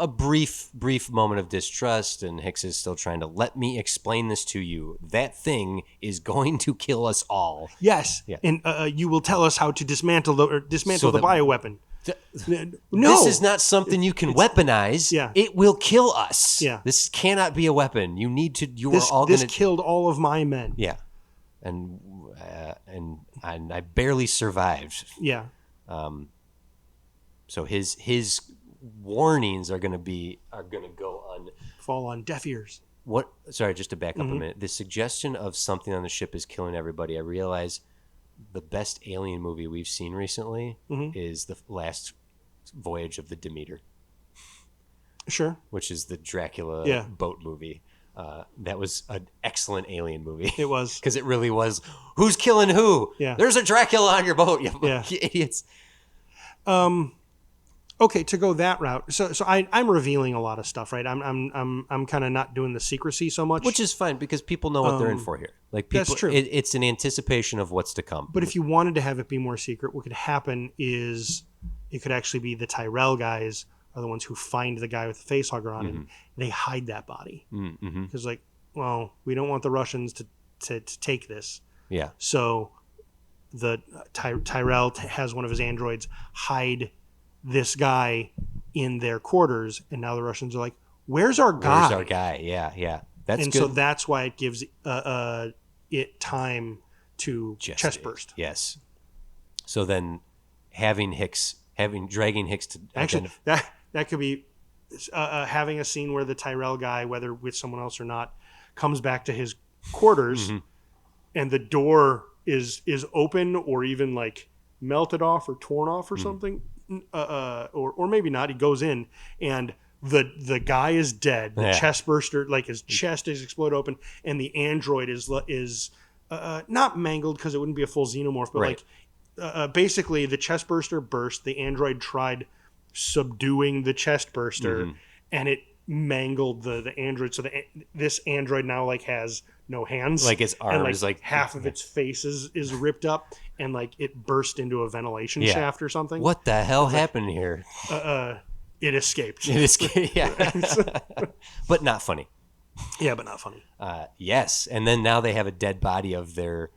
a brief moment of distrust, and Hicks is still trying to let me explain this to you. That thing is going to kill us all. Yes. Yeah. And you will tell us how to dismantle the bioweapon. No, this is not something you can weaponize. Yeah. It will kill us. Yeah. This cannot be a weapon. You need to. This killed all of my men. Yeah. And I barely survived. Yeah. So his warnings are gonna fall on deaf ears. What? Sorry, just to back up a minute. The suggestion of something on the ship is killing everybody. I realize the best alien movie we've seen recently is the last voyage of the Demeter. Sure. Which is the Dracula boat movie. That was an excellent alien movie. It was. Because it really was, who's killing who? Yeah. There's a Dracula on your boat, you idiots. Okay, to go that route. So I'm revealing a lot of stuff, right? I'm kind of not doing the secrecy so much. Which is fine, because people know what they're in for here. That's true. It's an anticipation of what's to come. But if you wanted to have it be more secret, what could happen is it could actually be the Tyrell guys are the ones who find the guy with the face hugger on him. They hide that body because, we don't want the Russians to take this. Yeah. So the Tyrell has one of his androids hide this guy in their quarters, and now the Russians are like, "Where's our guy? Where's our guy?" Yeah. That's good. So that's why it gives it time to chest burst. Yes. So then dragging Hicks to actually that could be having a scene where the Tyrell guy, whether with someone else or not, comes back to his quarters and the door is open or even melted off or torn off or something, or maybe not. He goes in and the guy is dead. The chest burster, his chest is exploded open, and the android is not mangled because it wouldn't be a full xenomorph, but basically the chest burster burst. The android tried subduing the chest burster, and it mangled the android. So this android now has no hands, its arms, and half of its face is ripped up, and it burst into a ventilation shaft or something. What the hell happened here? It escaped. Yeah. But not funny. Yeah, but not funny. Yes, and then now they have a dead body of their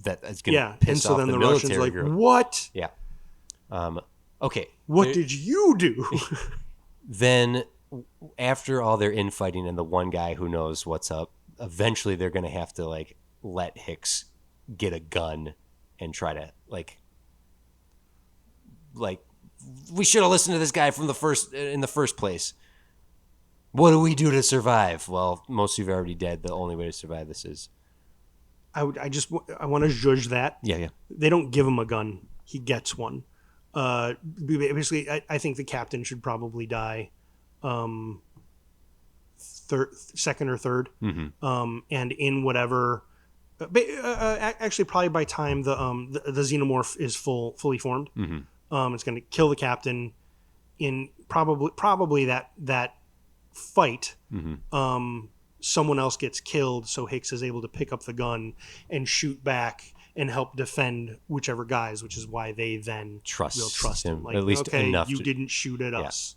that is going to piss off the Russians military group. What? Yeah. Okay. What did you do? Then, after all their infighting and the one guy who knows what's up, eventually they're going to have to let Hicks get a gun and try to we should have listened to this guy in the first place. What do we do to survive? Well, most of you are already dead. The only way to survive this is... I want to judge that. Yeah. They don't give him a gun. He gets one. Basically, I think the captain should probably die second or third. Mm-hmm. And in whatever... actually, probably by time the xenomorph is fully formed, Mm-hmm. it's going to kill the captain in probably that fight. Mm-hmm. Someone else gets killed, so Hicks is able to pick up the gun and shoot back and help defend whichever guys, which is why they then will trust him. Like, at least okay, enough. you didn't shoot at us.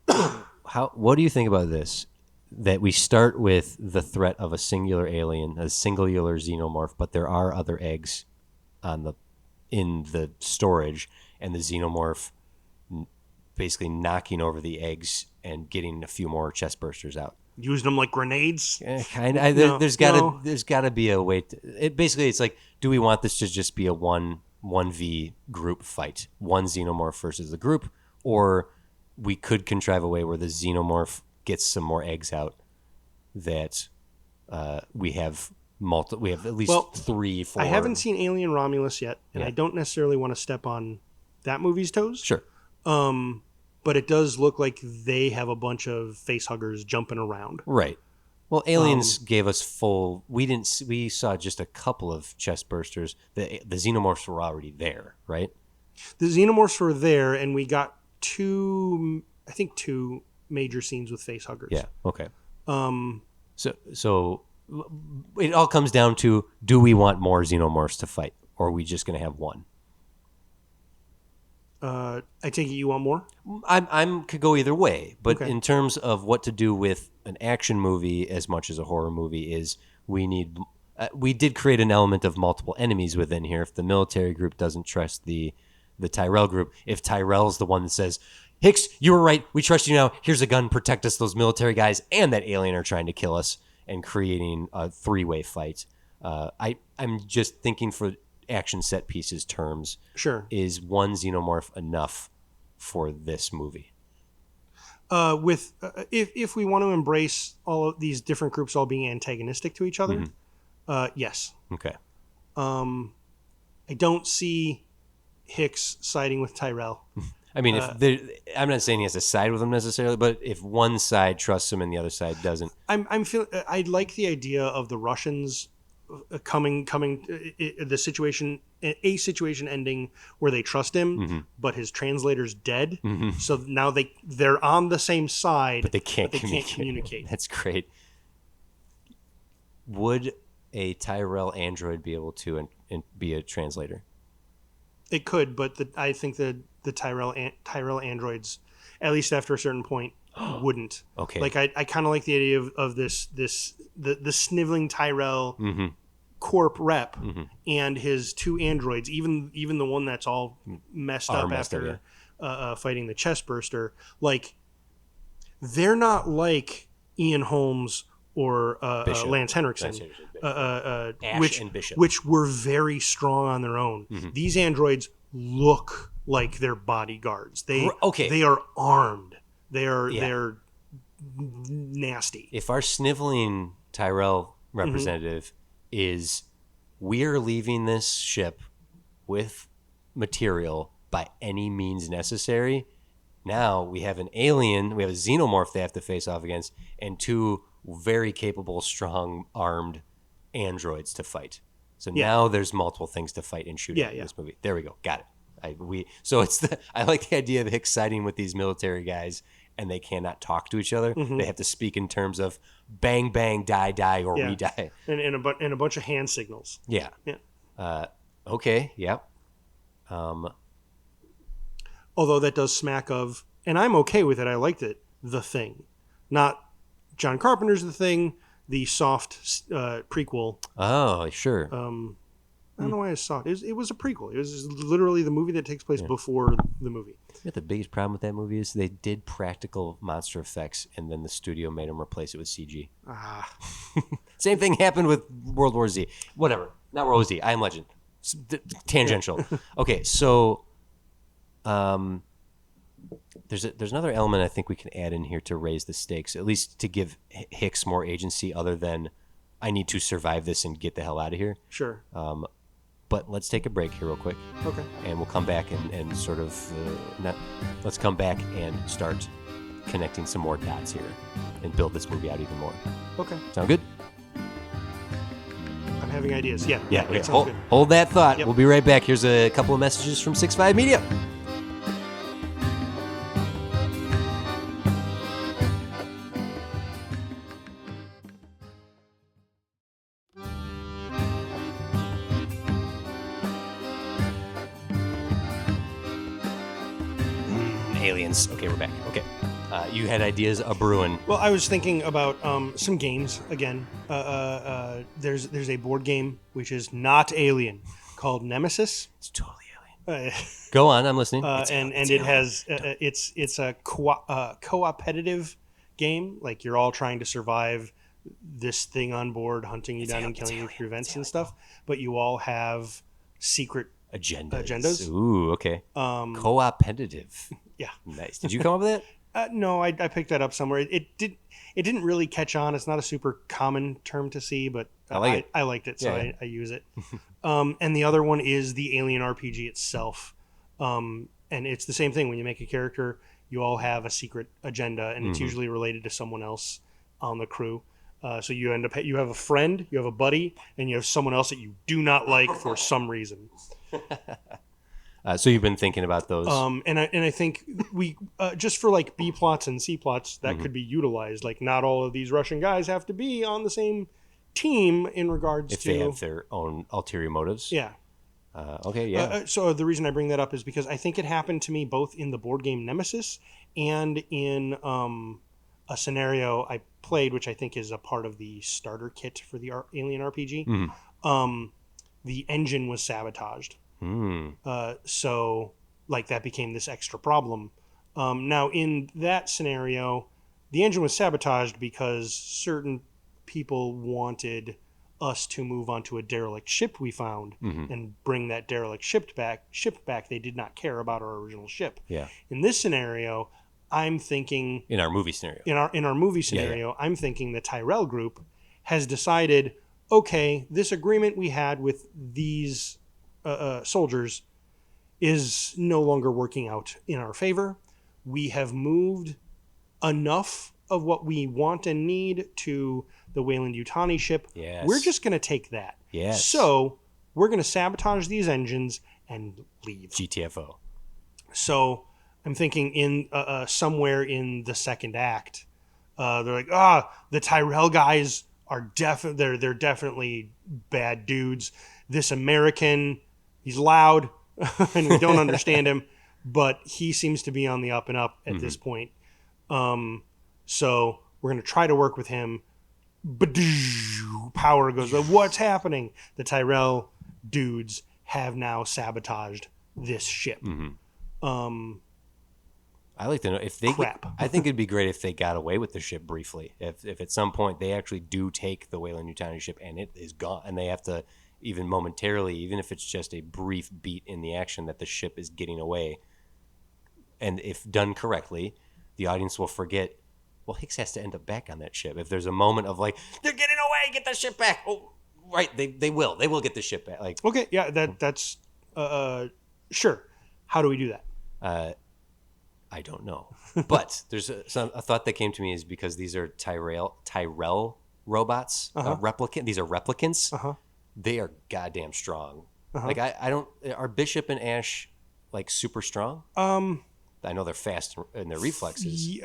What do you think about this? That we start with the threat of a singular alien, a singular xenomorph, but there are other eggs in the storage, and the xenomorph basically knocking over the eggs and getting a few more chest bursters out. Using them like grenades. Kind of. There's got to be a way. It's like, do we want this to just be a 1v group fight, one xenomorph versus the group, or we could contrive a way where the xenomorph gets some more eggs out, that we have at least 3, 4. I haven't seen Alien Romulus yet, and I don't necessarily want to step on that movie's toes. Sure. But it does look like they have a bunch of face huggers jumping around. Right. Well, Aliens gave us full. We saw just a couple of chest bursters. The xenomorphs were already there, right? The xenomorphs were there, and we got two major scenes with face huggers. Yeah. Okay. So it all comes down to: do we want more xenomorphs to fight, or are we just going to have one? I take it you want more? I'm could go either way, but Okay. in terms of what to do with an action movie as much as a horror movie is, we need. We did create an element of multiple enemies within here. If the military group doesn't trust the Tyrell group, if Tyrell's the one that says, Hicks, you were right, we trust you now, here's a gun, protect us, those military guys and that alien are trying to kill us, and creating a 3-way fight. I'm just thinking for action set pieces terms. Sure. Is one xenomorph enough for this movie? If we want to embrace all of these different groups all being antagonistic to each other, yes. Okay. I don't see Hicks siding with Tyrell. I mean, I'm not saying he has to side with them necessarily, but if one side trusts him and the other side doesn't, I like the idea of the Russians coming the situation, a situation ending where they trust him, but his translator's dead. So now they're on the same side, but they can't communicate. That's great. Would a Tyrell android be able to and be a translator? It could, but I think the Tyrell androids, at least after a certain point, wouldn't. Okay. Like I kind of like the idea of the sniveling Tyrell corp rep and his 2 androids, even the one that's all messed up after fighting the chest burster. Like, they're not like Ian Holmes or Lance Henriksen, Ash and Bishop, which were very strong on their own. These androids look like they're bodyguards. They are armed. They're nasty. If our sniveling Tyrell representative is, we're leaving this ship with material by any means necessary, now we have an alien, we have a xenomorph they have to face off against, and 2 very capable, strong, armed androids to fight. So now there's multiple things to fight and shoot in this movie. There we go. Got it. I like the idea of Hicks siding with these military guys, and they cannot talk to each other. They have to speak in terms of bang, bang, die, or we die. And a bunch of hand signals. Yeah. Okay. Yep. Although that does smack of, and I'm okay with it, I liked it, The Thing. Not John Carpenter's The Thing, the soft prequel. Oh, sure. I don't know why it's soft. It was a prequel. It was literally the movie that takes place before the movie. You know, the biggest problem with that movie is they did practical monster effects, and then the studio made them replace it with CG. Same thing happened with World War Z. Whatever. Not World War Z. I Am Legend. Tangential. Okay, so There's another element I think we can add in here to raise the stakes, at least to give Hicks more agency other than I need to survive this and get the hell out of here. Sure. But let's take a break here real quick. Okay. And we'll come back and sort of, let's come back and start connecting some more dots here and build this movie out even more. Okay. Sound good? I'm having ideas. Yeah. Yeah. It sounds good. Hold that thought. Yep. We'll be right back. Here's a couple of messages from 6.5 Media. Aliens. Okay, we're back. Okay. You had ideas a brewing. Well, I was thinking about some games again. There's a board game which is not Alien called Nemesis. It's totally Alien. Go on, I'm listening. It's a co-opetitive game. Like you're all trying to survive this thing on board, hunting you down and killing you through events and stuff. But you all have secret agendas. Ooh, okay. Co-opetitive. Yeah. Nice. Did you come up with that? No, I picked that up somewhere. It didn't really catch on. It's not a super common term to see, but I liked it, so I use it. And the other one is the Alien RPG itself. And it's the same thing. When you make a character, you all have a secret agenda, and it's usually related to someone else on the crew. So you have a friend, you have a buddy, and you have someone else that you do not like for some reason. So you've been thinking about those. And I think we just for like B plots and C plots that could be utilized. Like not all of these Russian guys have to be on the same team in regards if they have their own ulterior motives. Yeah. Okay. Yeah. So the reason I bring that up is because I think it happened to me both in the board game Nemesis and in a scenario I played, which I think is a part of the starter kit for the Alien RPG. The engine was sabotaged. So like that became this extra problem. Now in that scenario, the engine was sabotaged because certain people wanted us to move onto a derelict ship we found and bring that derelict ship back. They did not care about our original ship. Yeah. In this scenario, I'm thinking in our movie scenario. In our movie scenario, I'm thinking the Tyrell group has decided, okay, this agreement we had with these soldiers is no longer working out in our favor. We have moved enough of what we want and need to the Weyland-Yutani ship. Yes. We're just going to take that. Yes. So we're going to sabotage these engines and leave. GTFO. So I'm thinking in somewhere in the second act, they're like, the Tyrell guys are they're definitely bad dudes. This American, he's loud and we don't understand him, but he seems to be on the up and up at this point. So we're going to try to work with him. Power goes, what's happening? The Tyrell dudes have now sabotaged this ship. I like to know if they. Crap. I think it'd be great if they got away with the ship briefly. If at some point they actually do take the Weyland-Yutani ship and it is gone, and they have to even momentarily, even if it's just a brief beat in the action that the ship is getting away, and if done correctly, the audience will forget. Well, Hicks has to end up back on that ship. If there's a moment of like, they're getting away, get the ship back. Oh, right, they will get the ship back. Like, okay, yeah, that's sure. How do we do that? I don't know, but there's a thought that came to me is because these are Tyrell robots, replicant. These are replicants. They are goddamn strong. Like I don't. Are Bishop and Ash like super strong? I know they're fast in their reflexes.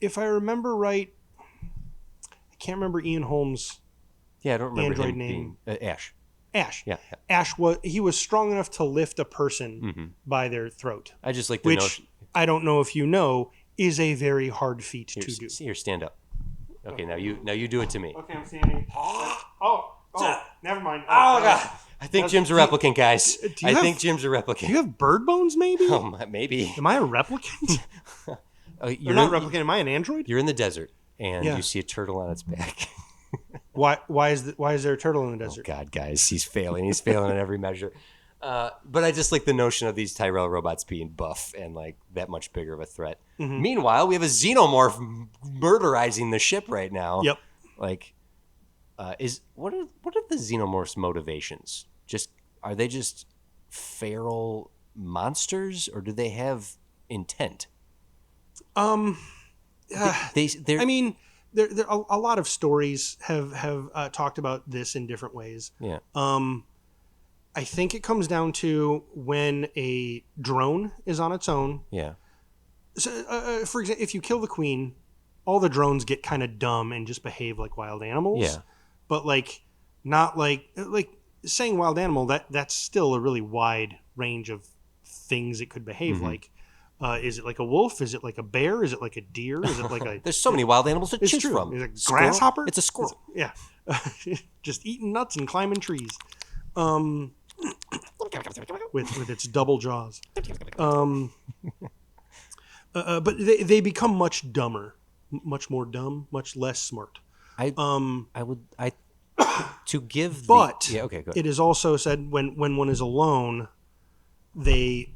If I remember right, I can't remember Ian Holmes'. Yeah, I don't remember Android him name. being Ash. Ash. Yeah. Ash was strong enough to lift a person by their throat. I just like to know. Which I don't know if you know is a very hard feat to do. Here, stand up. Okay, now you do it to me. Okay, I'm standing. Oh, never mind. Oh God. I think Jim's a replicant, guys. I think Jim's a replicant. Do you have bird bones, maybe? Oh, maybe. Am I a replicant? You're not a replicant. Am I an android? You're in the desert, and you see a turtle on its back. Why is there a turtle in the desert? Oh God, guys, he's failing. He's failing in every measure. But I just like the notion of these Tyrell robots being buff and like that much bigger of a threat. Mm-hmm. Meanwhile, we have a xenomorph murderizing the ship right now. Yep. Like, what are the xenomorphs' motivations? Are they just feral monsters, or do they have intent? I mean, there a lot of stories have talked about this in different ways. Yeah. I think it comes down to when a drone is on its own. Yeah. So, for example, if you kill the queen, all the drones get kind of dumb and just behave like wild animals. Yeah. But like, not like saying wild animal. That's still a really wide range of things it could behave like. Is it like a wolf? Is it like a bear? Is it like a deer? Is it like a? There's so many wild animals to choose from. Is it a grasshopper? It's a squirrel. Yeah, just eating nuts and climbing trees. With its double jaws. But they become much dumber, much more dumb, much less smart. To give. But yeah, okay, go ahead. It is also said when one is alone, they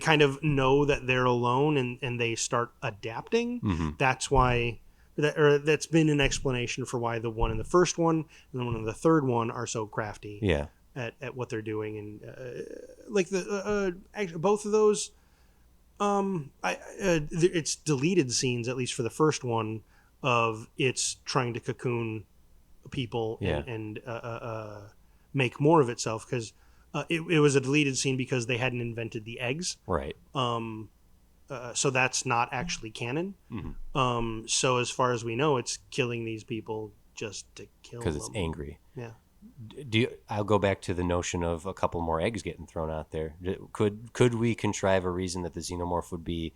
kind of know that they're alone and they start adapting. Mm-hmm. That's why that's been an explanation for why the one in the first one and the one in the third one are so crafty. Yeah. At what they're doing, and like actually both of those, it's deleted scenes, at least for the first one, of it's trying to cocoon people and make more of itself, because it was a deleted scene because they hadn't invented the eggs, right? So that's not actually canon. Mm-hmm. So as far as we know, it's killing these people just to kill them because it's angry. Yeah. I'll go back to the notion of a couple more eggs getting thrown out there. Could we contrive a reason that the xenomorph would be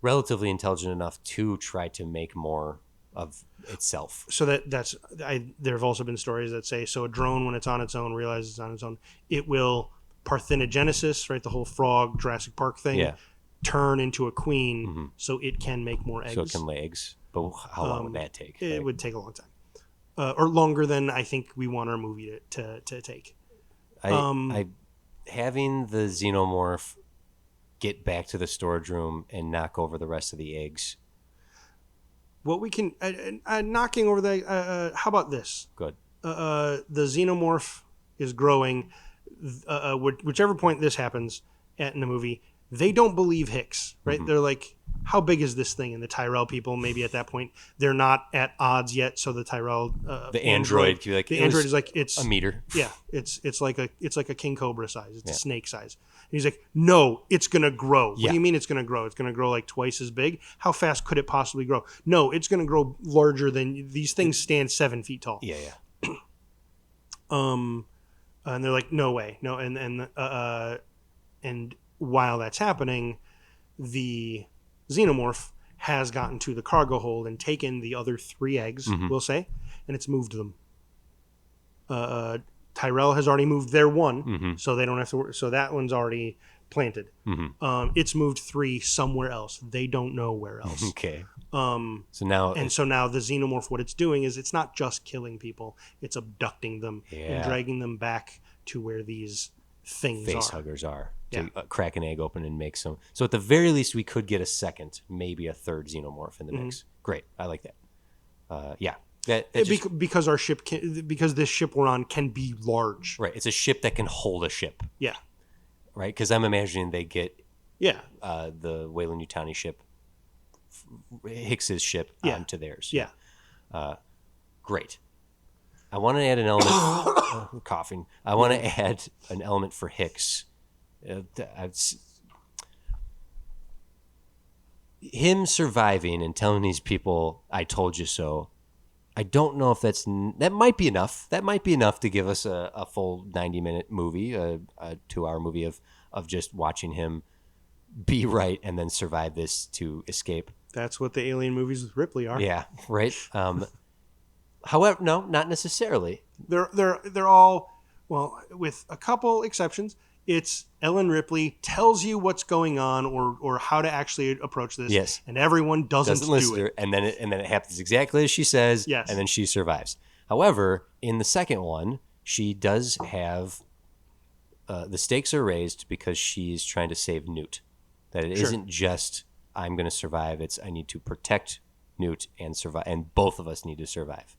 relatively intelligent enough to try to make more of itself? So there have also been stories that say, so a drone, when it's on its own, realizes it's on its own, it will parthenogenesis, right, the whole frog Jurassic Park thing, turn into a queen, so it can make more eggs. So it can lay eggs. But how long would that take? It would take a long time. Or longer than I think we want our movie to take. Having the xenomorph get back to the storage room and knock over the rest of the eggs. What we can knocking over the how about this? Good. The xenomorph is growing. Whichever point this happens in the movie, they don't believe Hicks, right? Mm-hmm. They're like, how big is this thing? And the Tyrell people, maybe at that point, they're not at odds yet. So the Tyrell, the android is like, it's a meter. Yeah, it's like a king cobra size. It's a snake size. And he's like, no, it's gonna grow. What do you mean it's gonna grow? It's gonna grow like twice as big. How fast could it possibly grow? No, it's gonna grow larger than these things. Stand 7 feet tall. Yeah. And they're like, no way, no. And while that's happening, the xenomorph has gotten to the cargo hold and taken the other 3 eggs, we'll say, and it's moved them. Tyrell has already moved their one, so they don't have to. So that one's already planted. It's moved 3 somewhere else. They don't know where else. Okay. So now the xenomorph, what it's doing is it's not just killing people; it's abducting them and dragging them back to where these things facehuggers are. To crack an egg open and make some. So at the very least, we could get a second, maybe a third xenomorph in the mix. Great, I like that. Because our ship because this ship we're on can be large. Right, it's a ship that can hold a ship. Yeah. Right, because I'm imagining they get the Weyland-Yutani ship, Hicks's ship, onto theirs. Yeah. Great. I want to add an element. Coughing. I want to add an element for Hicks. Him surviving and telling these people, "I told you so." I don't know if that might be enough. That might be enough to give us a full 90-minute movie, a 2-hour movie of just watching him be right and then survive this to escape. That's what the Alien movies with Ripley are. Yeah, right. However, no, not necessarily. They're all, well, with a couple exceptions. It's Ellen Ripley tells you what's going on or how to actually approach this. Yes. And everyone doesn't listen do to her, it. and then it happens exactly as she says. Yes. And then she survives. However, in the second one, she does have the stakes are raised because she's trying to save Newt. That it isn't just I'm going to survive. It's I need to protect Newt and survive, and both of us need to survive.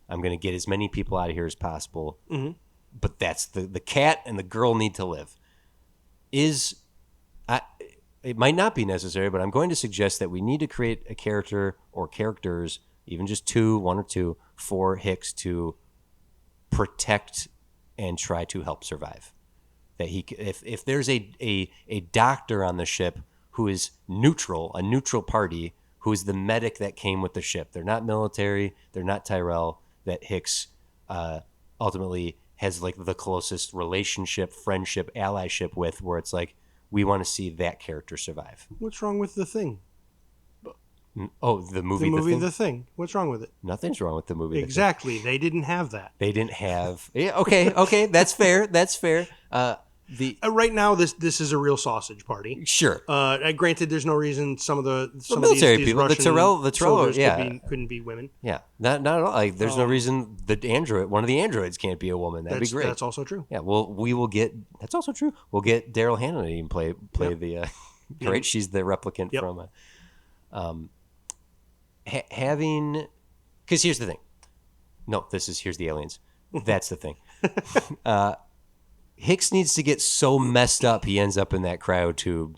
I'm going to get as many people out of here as possible. Mm-hmm. But that's the cat and the girl need to live. It might not be necessary, but I'm going to suggest that we need to create a character or characters, even just one or two, for Hicks to protect and try to help survive. That if there's a doctor on the ship who is neutral, a neutral party, who is the medic that came with the ship. They're not military. They're not Tyrell. That Hicks ultimately has like the closest relationship, friendship, allyship with, where it's like we want to see that character survive. What's wrong with The Thing? Oh, the movie The Thing. What's wrong with it? Nothing's wrong with the movie. Exactly. They didn't have that. They didn't have. Yeah. Okay. That's fair. Right now, this is a real sausage party. Sure. Granted, there's no reason some of military these people, Russian the Tyrell, couldn't be women. Yeah, not at all. Like, there's no reason one of the androids can't be a woman. That'd be great. That's also true. Yeah. Well, we will get. That's also true. We'll get Daryl Hannah to even play the. Right. She's the replicant from. Having, because here's the thing. No, here's the aliens. That's the thing. Hicks needs to get so messed up he ends up in that cryo tube.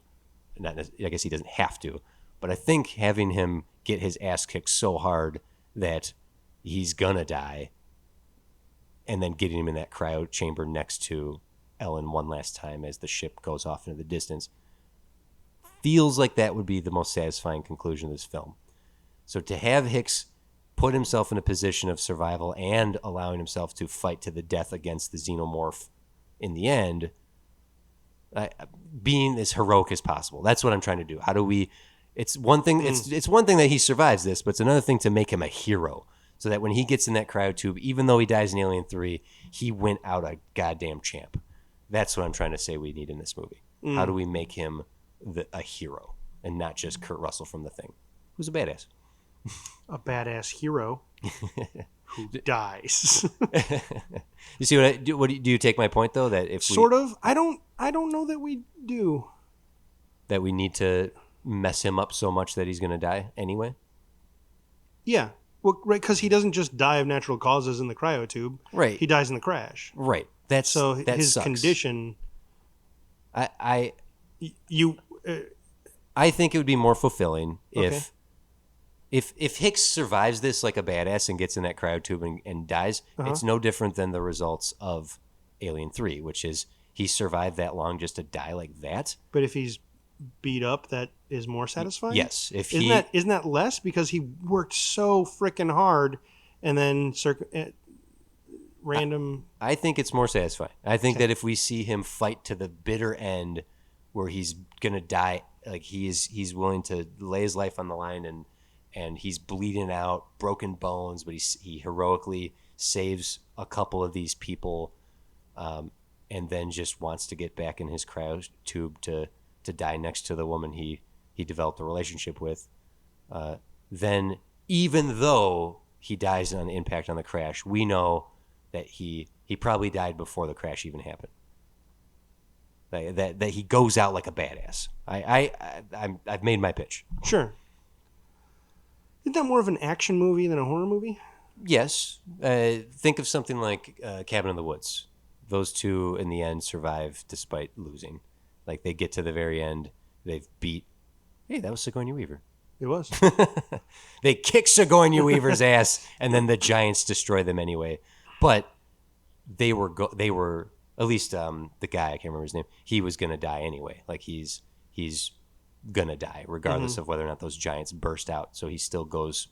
I guess he doesn't have to, but I think having him get his ass kicked so hard that he's gonna die, and then getting him in that cryo chamber next to Ellen one last time as the ship goes off into the distance feels like that would be the most satisfying conclusion of this film. So to have Hicks put himself in a position of survival and allowing himself to fight to the death against the xenomorph in the end, being as heroic as possible. That's what I'm trying to do. How do we? It's one thing. It's one thing that he survives this, but it's another thing to make him a hero. So that when he gets in that cryo tube, even though he dies in Alien 3, he went out a goddamn champ. That's what I'm trying to say we need in this movie. How do we make him a hero and not just Kurt Russell from The Thing, who's a badass? A badass hero who dies. You see what I do? Do you take my point though? That if I don't know that we do. That we need to mess him up so much that he's going to die anyway. Yeah, well, right, because he doesn't just die of natural causes in the cryo tube. Right, he dies in the crash. Right. That his sucks. Condition. I think it would be more fulfilling if Hicks survives this like a badass and gets in that cryo tube and dies. It's no different than the results of Alien 3, which is he survived that long just to die like that. But if he's beat up, that is more satisfying? Yes. Isn't that less? Because he worked so freaking hard and then random... I think it's more satisfying. I think that if we see him fight to the bitter end where he's going to die, like he's willing to lay his life on the line and he's bleeding out, broken bones, but he heroically saves a couple of these people, and then just wants to get back in his cryo tube to die next to the woman he developed a relationship with. Then even though he dies on impact on the crash, we know that he probably died before the crash even happened. That he goes out like a badass. I've made my pitch. Sure. Isn't that more of an action movie than a horror movie? Yes. Think of something like Cabin in the Woods. Those two, in the end, survive despite losing. Like, they get to the very end. They've beat... Hey, that was Sigourney Weaver. It was. They kick Sigourney Weaver's ass, and then the giants destroy them anyway. But they were at least the guy, I can't remember his name, he was going to die anyway. Like, he's going to die, regardless of whether or not those giants burst out. So he still goes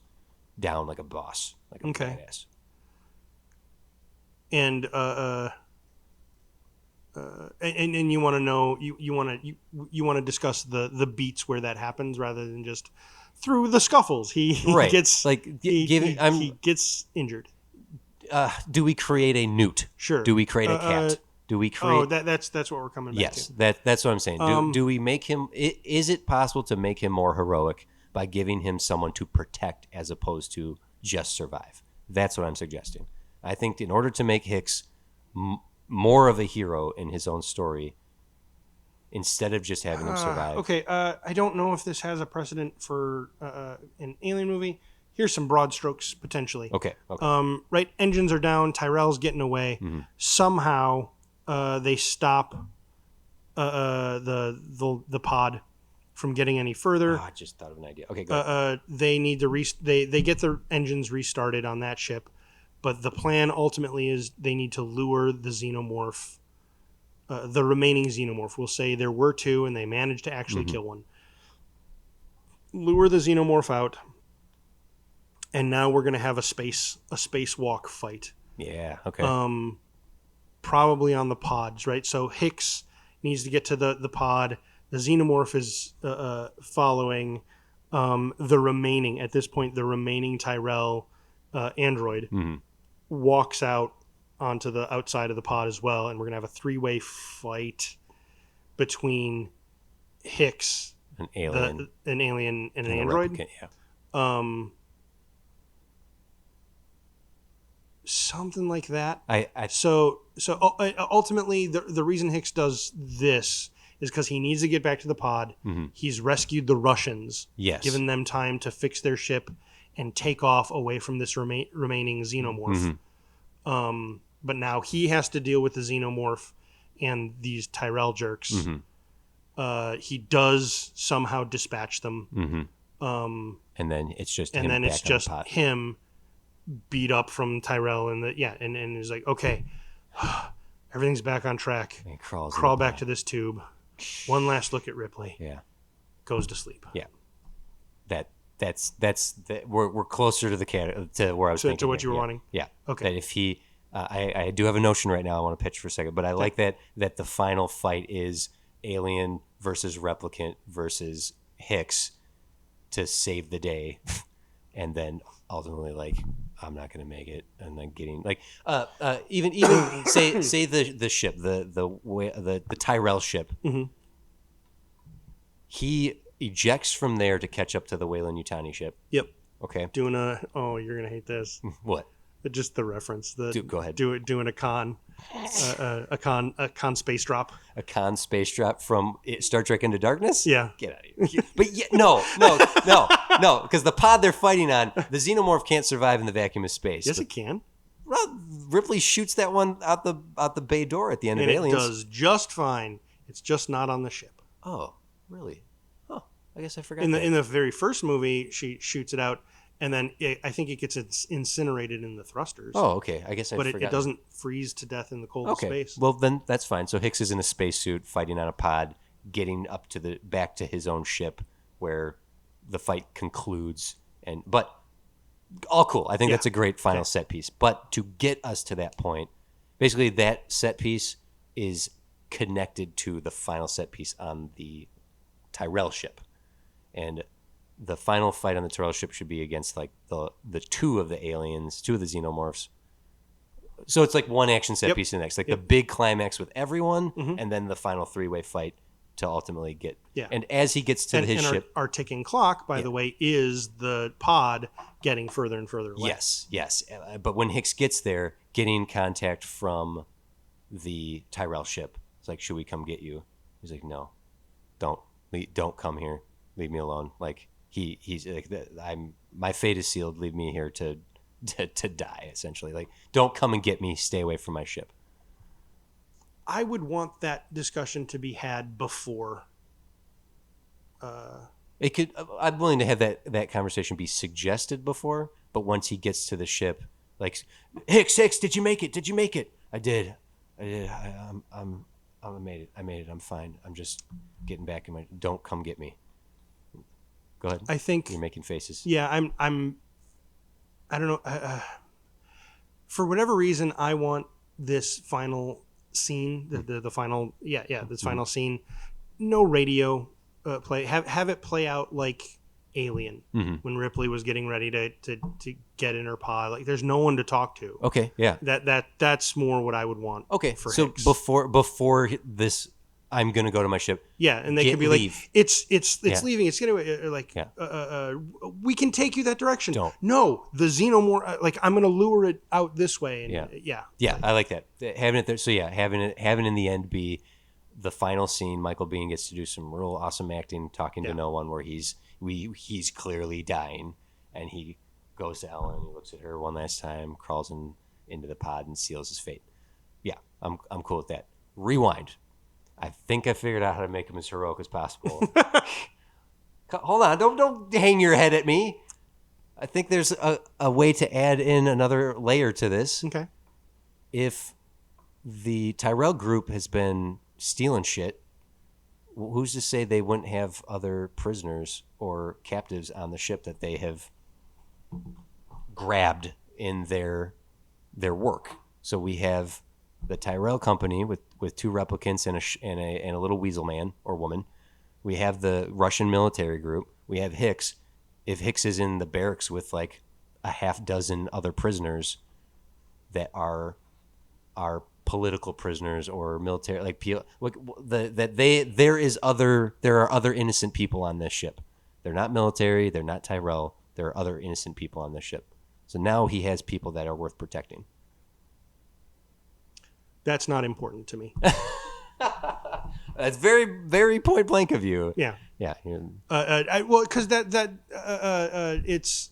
down like a boss, like a badass. And and you want to know you want to discuss the beats where that happens rather than just through the scuffles. He gets he gets injured. Do we create a newt? Sure. Do we create a cat? Do we create? Oh, that's what we're coming back to. Yes, that's what I'm saying. Do we make him? Is it possible to make him more heroic by giving him someone to protect as opposed to just survive? That's what I'm suggesting. I think in order to make Hicks more of a hero in his own story instead of just having him survive. Okay, I don't know if this has a precedent for an Alien movie. Here's some broad strokes potentially. Okay. Right, engines are down. Tyrell's getting away. Somehow, they stop the pod from getting any further. I just thought of an idea. Okay, go ahead. They need to they get their engines restarted on that ship, but the plan ultimately is they need to lure the xenomorph, the remaining xenomorph. We'll say there were two, and they managed to actually kill one. Lure the xenomorph out, and now we're going to have a spacewalk fight. Yeah. Okay. Probably on the pods, right? So Hicks needs to get to the pod. The xenomorph is following the remaining Tyrell android walks out onto the outside of the pod as well, and we're gonna have a 3-way fight between Hicks, an alien, and an android. Replicant, yeah. Something like that. So ultimately, the reason Hicks does this is because he needs to get back to the pod. He's rescued the Russians, given them time to fix their ship and take off away from this remaining xenomorph. But now he has to deal with the xenomorph and these Tyrell jerks. He does somehow dispatch them. And then it's just him beat up from Tyrell and he's like, okay, everything's back on track. And crawl back to this tube. One last look at Ripley. Yeah. Goes to sleep. Yeah. We're closer to where I was thinking. To what you were wanting. Yeah. Okay. That if he, I do have a notion right now I want to pitch for a second, but I like that the final fight is Alien versus Replicant versus Hicks to save the day, and then ultimately like I'm not going to make it, and then getting like even say the ship the Tyrell ship. He ejects from there to catch up to the Weyland-Yutani ship. Yep. Okay. You're gonna hate this. What? Just the reference. Go ahead. Doing a con space drop. A con space drop from Star Trek Into Darkness? Yeah. Get out of here. But no, because the pod they're fighting on, the xenomorph can't survive in the vacuum of space. Yes, it can. Well, Ripley shoots that one out the bay door at the end of Aliens. It does just fine. It's just not on the ship. Oh, really? Oh, I guess I forgot. In the very first movie, she shoots it out. And then I think it gets incinerated in the thrusters. Oh, okay. I guess I forgot. But it doesn't freeze to death in the cold space. Well, then that's fine. So Hicks is in a spacesuit fighting on a pod, getting up to back to his own ship where the fight concludes. But all cool. I think that's a great final set piece. But to get us to that point, basically that set piece is connected to the final set piece on the Tyrell ship. And the final fight on the Tyrell ship should be against like the two of the aliens, two of the xenomorphs. So it's like one action set piece to the next, like the big climax with everyone, and then the final 3-way fight to ultimately get. Yeah. And as he gets to his ship, our ticking clock, by the way, is the pod getting further and further away. Yes. But when Hicks gets there, getting contact from the Tyrell ship, it's like, should we come get you? He's like, no, don't come here. Leave me alone. Like. He's like, my fate is sealed. Leave me here to die, essentially. Like, don't come and get me. Stay away from my ship. I would want that discussion to be had before. It could. I'm willing to have that conversation be suggested before, but once he gets to the ship, like, Hicks, did you make it? Did you make it? I did. I made it. I'm fine. I'm just getting back in my. Don't come get me. Go ahead. I think you're making faces. Yeah, I don't know. For whatever reason, I want this final scene, the final, this final scene. No radio play. Have it play out like Alien when Ripley was getting ready to get in her pod. Like, there's no one to talk to. Okay, yeah. That's more what I would want. Okay, for so Hicks. before this I'm gonna go to my ship. Yeah, and they could be leave. like, it's leaving. It's getting away. Like, Yeah. We can take you that direction. Don't. No, the xenomorph. Like, I'm gonna lure it out this way. And Yeah. I like that. Having it there. So yeah, having in the end be the final scene. Michael Biehn gets to do some real awesome acting, talking to no one, where he's clearly dying, and he goes to Ellen. He looks at her one last time, crawls into the pod, and seals his fate. Yeah, I'm cool with that. Rewind. I think I figured out how to make him as heroic as possible. Hold on, don't hang your head at me. I think there's a way to add in another layer to this. Okay. If the Tyrell group has been stealing shit, who's to say they wouldn't have other prisoners or captives on the ship that they have grabbed in their work? So we have the Tyrell company with two replicants and a little weasel man or woman. We have the Russian military group. We have Hicks. If Hicks is in the barracks with like a half dozen other prisoners that are political prisoners or military, there are other innocent people on this ship. They're not military. They're not Tyrell. There are other innocent people on this ship. So now he has people that are worth protecting. That's not important to me. That's very, very point blank of you. Yeah. Yeah. Because it's.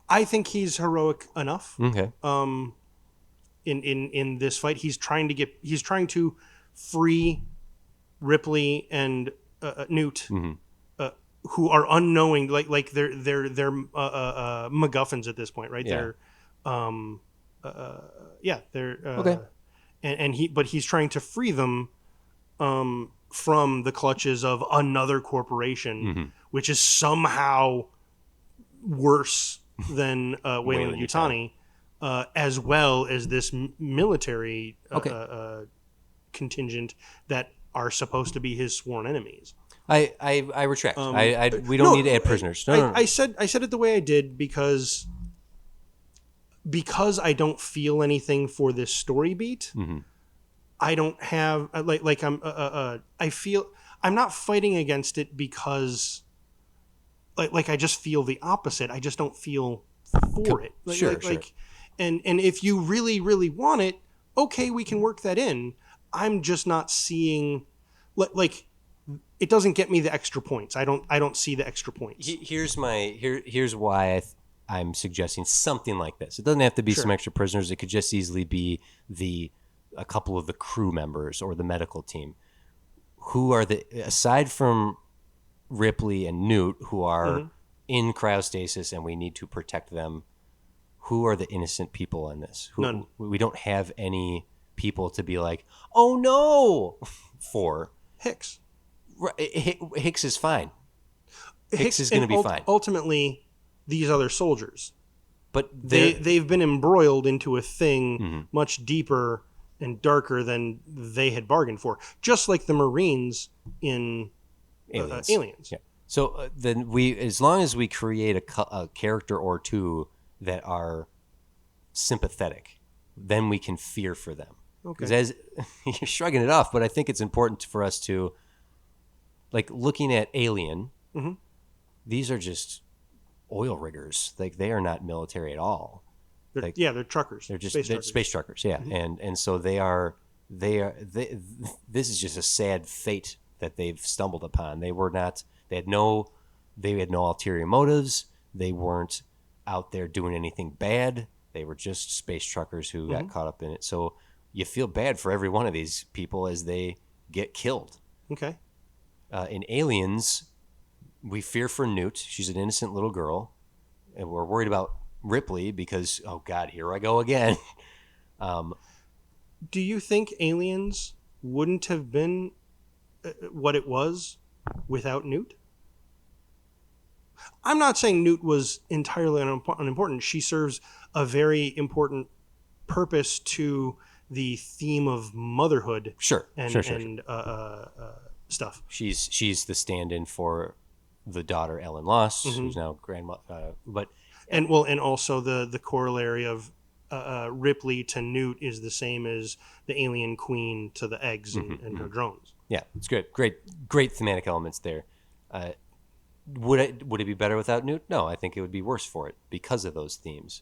I think he's heroic enough. Okay. In this fight, he's trying to free Ripley and Newt, who are unknowing, like they're MacGuffins at this point, right? Yeah. They're okay. And he's trying to free them from the clutches of another corporation, which is somehow worse than Weyland-Yutani, as well as this military contingent that are supposed to be his sworn enemies. I retract. We don't need to add prisoners. No. I said it the way I did because I don't feel anything for this story beat. I don't have I feel I'm not fighting against it because I just feel the opposite. I just don't feel for it. Sure. And if you really, really want it, okay, we can work that in. I'm just not seeing it doesn't get me the extra points. I don't see the extra points. Here's why I'm suggesting something like this. It doesn't have to be some extra prisoners. It could just easily be a couple of the crew members or the medical team, who are aside from Ripley and Newt, who are in cryostasis and we need to protect them. Who are the innocent people in this? None. We don't have any people to be like, oh no, for Hicks. Hicks is fine. Hicks is going to be fine. Ultimately, these other soldiers, but they've been embroiled into a thing much deeper and darker than they had bargained for, just like the Marines in Aliens. Yeah. So then as long as we create a character or two that are sympathetic, then we can fear for them. Okay. Because you're shrugging it off, but I think it's important for us to, looking at Alien, these are just oil riggers. They are not military at all. They're truckers. They're just space truckers. Yeah, and so they this is just a sad fate that they've stumbled upon. They had no ulterior motives. They weren't out there doing anything bad. They were just space truckers who got caught up in it. So you feel bad for every one of these people as they get killed. Okay. In Aliens, we fear for Newt. She's an innocent little girl, and we're worried about Ripley because, oh God, here I go again. Do you think Aliens wouldn't have been what it was without Newt? I'm not saying Newt was entirely unimportant. She serves a very important purpose to the theme of motherhood. Sure. And stuff. She's the stand-in for the daughter Ellen Loss, who's now grandmother. And also the corollary of Ripley to Newt is the same as the alien queen to the eggs and her drones. Yeah, it's great thematic elements there. Would it be better without Newt? No, I think it would be worse for it because of those themes.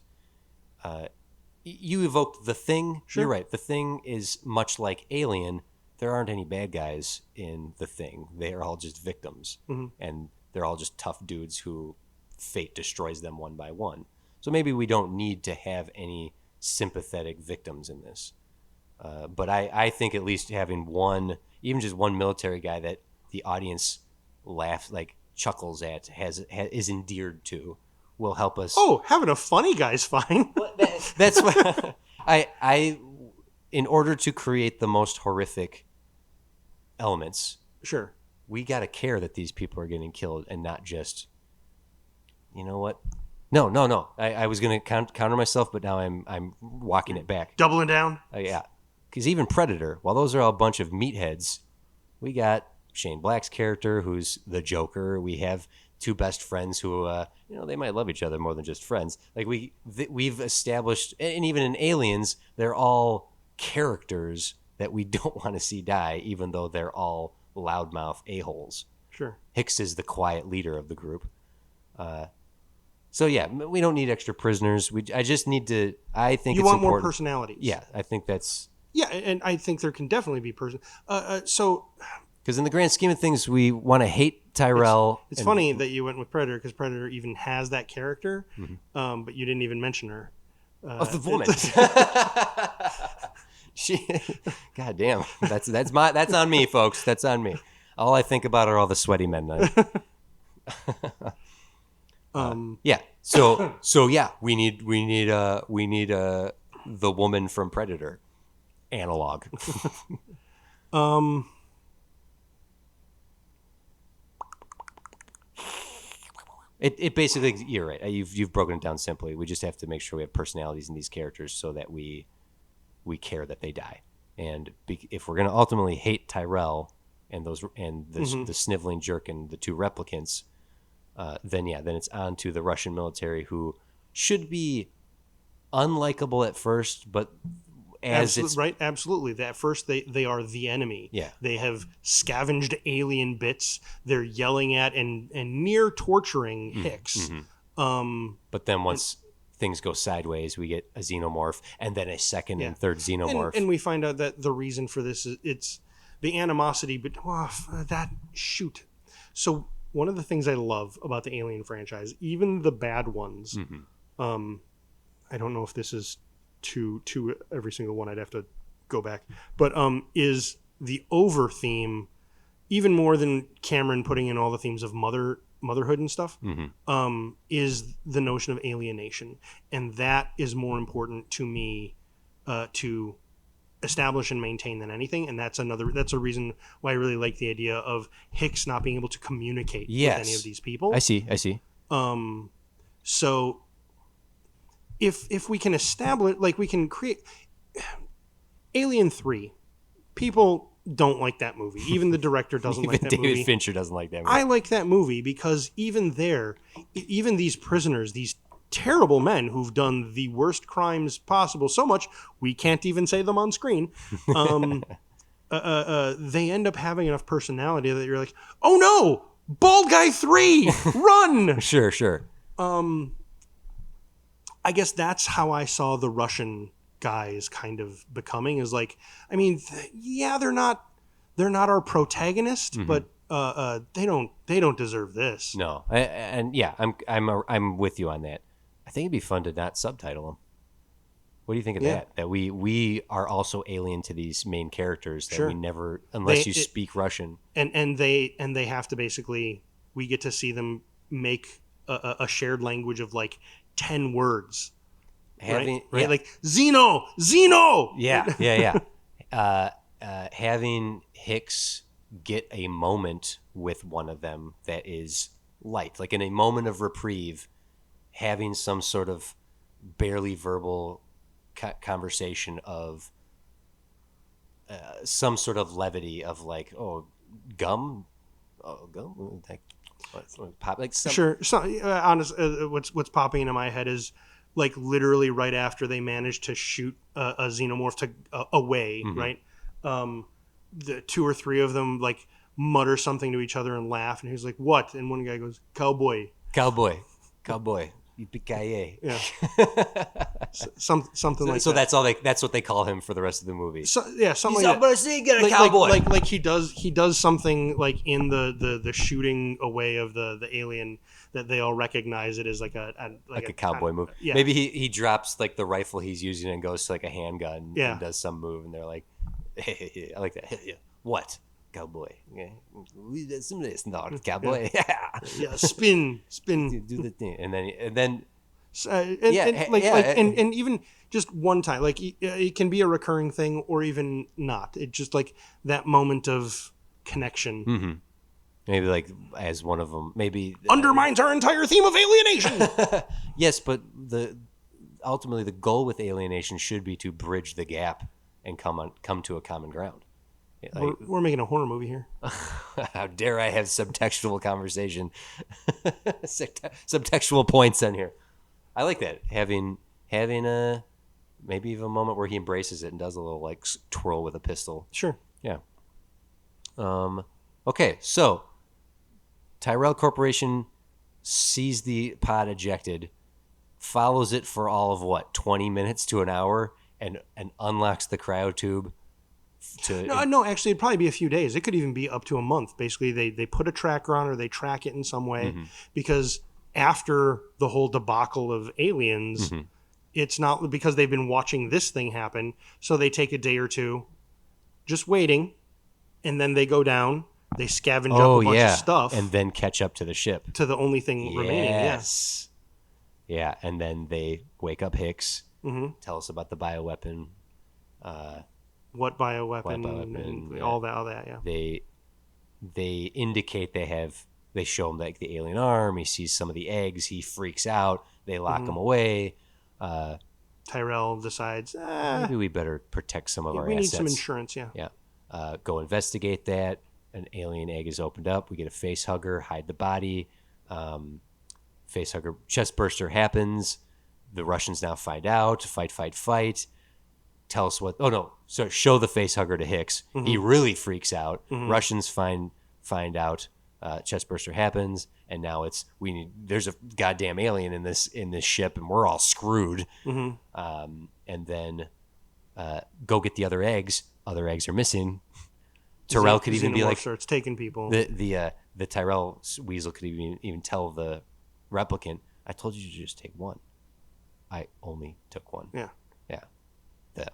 You evoked The Thing. Sure. You're right. The Thing is much like Alien. There aren't any bad guys in The Thing. They are all just victims, and they're all just tough dudes who fate destroys them one by one. So maybe we don't need to have any sympathetic victims in this. But I think at least having one, even just one military guy that the audience laughs, like chuckles at, is endeared to, will help us. Oh, having a funny guy's fine. That's what I in order to create the most horrific elements, Sure. we got to care that these people are getting killed and not just, you know what? No. I was going to counter myself, but now I'm walking it back. Doubling down. Yeah. Because even Predator, while those are all a bunch of meatheads, we got Shane Black's character, who's the Joker. We have two best friends who, they might love each other more than just friends. Like we've established, and even in Aliens, they're all characters that we don't want to see die, even though they're all loudmouth a-holes. Sure. Hicks is the quiet leader of the group. So yeah, we don't need extra prisoners. I just need to. I think you it's want important. more personalities. Yeah, I think that's. Yeah, and I think there can definitely be so. Because in the grand scheme of things, we want to hate Tyrell. It's funny that you went with Predator because Predator even has that character, but you didn't even mention her. The woman. God damn, that's on me, folks. That's on me. All I think about are all the sweaty men. Yeah. So yeah, we need the woman from Predator analog. It basically, you're right. You've broken it down simply. We just have to make sure we have personalities in these characters so that we care that they die. And if we're going to ultimately hate Tyrell and the sniveling jerk and the two replicants, then it's on to the Russian military, who should be unlikable at first, but absolutely. At first, they are the enemy. Yeah, they have scavenged alien bits. They're yelling at and near torturing Hicks. But then once things go sideways, we get a xenomorph, and then a second and third xenomorph, and we find out that the reason for this is it's the animosity. But So one of the things I love about the Alien franchise, even the bad ones, I don't know if this is to every single one, I'd have to go back, but is the over theme, even more than Cameron putting in all the themes of motherhood and stuff, is the notion of alienation, and that is more important to me to establish and maintain than anything. And that's a reason why I really like the idea of Hicks not being able to communicate with any of these people. I see. So if we can establish, like, we can create Alien 3, people don't like that movie. Even the director doesn't like that movie. David Fincher doesn't like that movie. I like that movie because even these prisoners, these terrible men who've done the worst crimes possible, so much we can't even say them on screen, they end up having enough personality that you're like, oh no, bald guy 3, run. Sure. I guess that's how I saw the Russian guys kind of becoming, is like, I mean, they're not our protagonist, but they don't deserve this. No, I'm with you on that. I think it'd be fun to not subtitle them. What do you think of that? That we are also alien to these main characters that we never, unless you speak Russian, and they have to basically, we get to see them make a shared language of like 10 words, right? Like Xeno. Having Hicks get a moment with one of them that is light, like in a moment of reprieve, having some sort of barely verbal conversation of some sort of levity of like, gum, like, pop, like some... Sure. So, honest, what's popping into my head is like literally right after they managed to shoot a xenomorph away, right? the two or three of them like mutter something to each other and laugh, and he's like, "What?" And one guy goes, "Cowboy." Yippee-ki-yay. Yeah. Something like so that. that's what they call him for the rest of the movie. So, yeah, something He's like up that. on a scene, get a cowboy. Like he does something like in the shooting away of the alien that they all recognize it as like a cowboy move. Yeah. Maybe he drops like the rifle he's using and goes to like a handgun Yeah. and does some move, and they're like, hey, I like that. Yeah. What? Cowboy. Yeah. It's not cowboy. Yeah, spin. Do the thing. And then and even just one time, like it can be a recurring thing or even not. It's just like that moment of connection. Mm-hmm. Maybe like as one of them, maybe undermines our entire theme of alienation. Yes, but ultimately the goal with alienation should be to bridge the gap and come to a common ground. Like, we're making a horror movie here. How dare I have subtextual conversation, subtextual points on here. I like that, having a maybe even a moment where he embraces it and does a little like twirl with a pistol. Sure. Yeah. Okay, so Tyrell Corporation sees the pod ejected, follows it for all of 20 minutes to an hour, and unlocks the cryotube. No, actually, it'd probably be a few days. It could even be up to a month. Basically, they put a tracker on or they track it in some way, because after the whole debacle of aliens, it's not because they've been watching this thing happen. So they take a day or two just waiting, and then they go down, they scavenge up a bunch of stuff, and then catch up to the ship. To the only thing remaining. Yes. Yeah, and then they wake up Hicks, tell us about the bioweapon. What bioweapon, and all that, yeah. They indicate they show him like the alien arm. He sees some of the eggs. He freaks out. They lock him away. Tyrell decides, maybe we better protect some of our assets. We need some insurance, yeah. Yeah. Go investigate that. An alien egg is opened up. We get a face hugger, hide the body. Face hugger, chest burster happens. The Russians now find out. Fight. Tell us what. Oh no! So show the face hugger to Hicks. He really freaks out. Russians find out. Chest burster happens, and now there's a goddamn alien in this ship, and we're all screwed. And then go get the other eggs. Other eggs are missing. Tyrell could even be like, starts taking people. The Tyrell weasel could even tell the replicant, "I told you to just take one. I only took one." Yeah.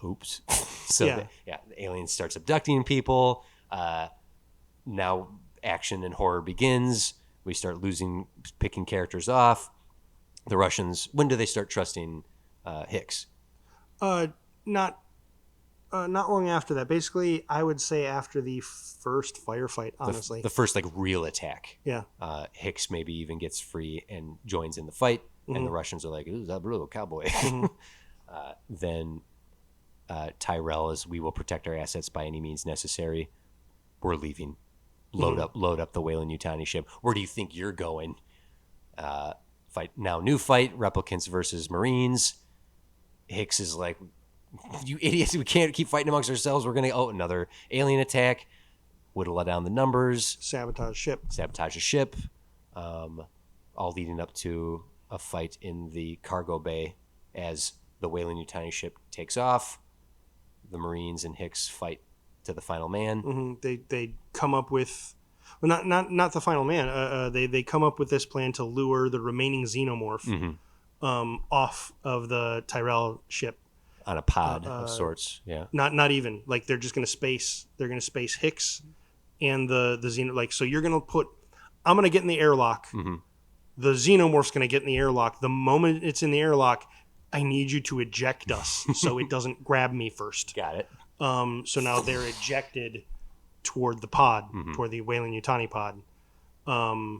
Oops. So the alien starts abducting people. Now action and horror begins. We start picking characters off. The Russians, when do they start trusting Hicks? Not long after that. Basically, I would say after the first firefight, honestly. The first like real attack. Yeah. Hicks maybe even gets free and joins in the fight, and the Russians are like, "Ooh, that brutal cowboy." Then Tyrell is, "We will protect our assets by any means necessary. We're leaving. Load up the Weyland-Yutani ship. Where do you think you're going?" New fight, replicants versus Marines. Hicks is like, "You idiots, we can't keep fighting amongst ourselves. We're going to, another alien attack. Whittle down the numbers. Sabotage a ship. All leading up to a fight in the cargo bay as the Weyland-Yutani ship takes off. The Marines and Hicks fight to the final man. They come up with, well, not the final man. They come up with this plan to lure the remaining xenomorph off of the Tyrell ship on a pod of sorts. Yeah. Not even like they're just going to space. They're going to space Hicks and the xeno. Like, so you're going to I'm going to get in the airlock. The xenomorph's going to get in the airlock. The moment it's in the airlock, I need you to eject us so it doesn't grab me first. Got it. So now they're ejected toward the pod, toward the Weyland-Yutani pod.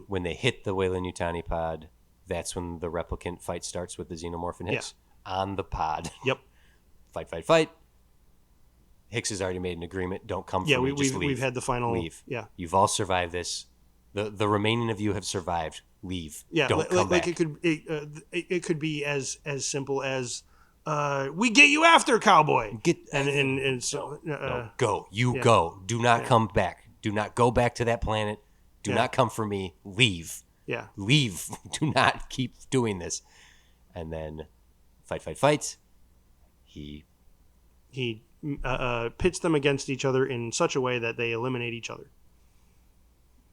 When they hit the Weyland-Yutani pod, that's when the replicant fight starts with the xenomorph and Hicks on the pod. Yep. Fight. Hicks has already made an agreement. Don't come for me. Just leave. We've had the final. Leave. Yeah. You've all survived this. The remaining of you have survived. Leave. Yeah. Don't come back. It could be as simple as we get you after, cowboy. Go. You go. Do not come back. Do not go back to that planet. Do not come for me. Leave. Yeah. Leave. Do not keep doing this. And then fight. He pits them against each other in such a way that they eliminate each other.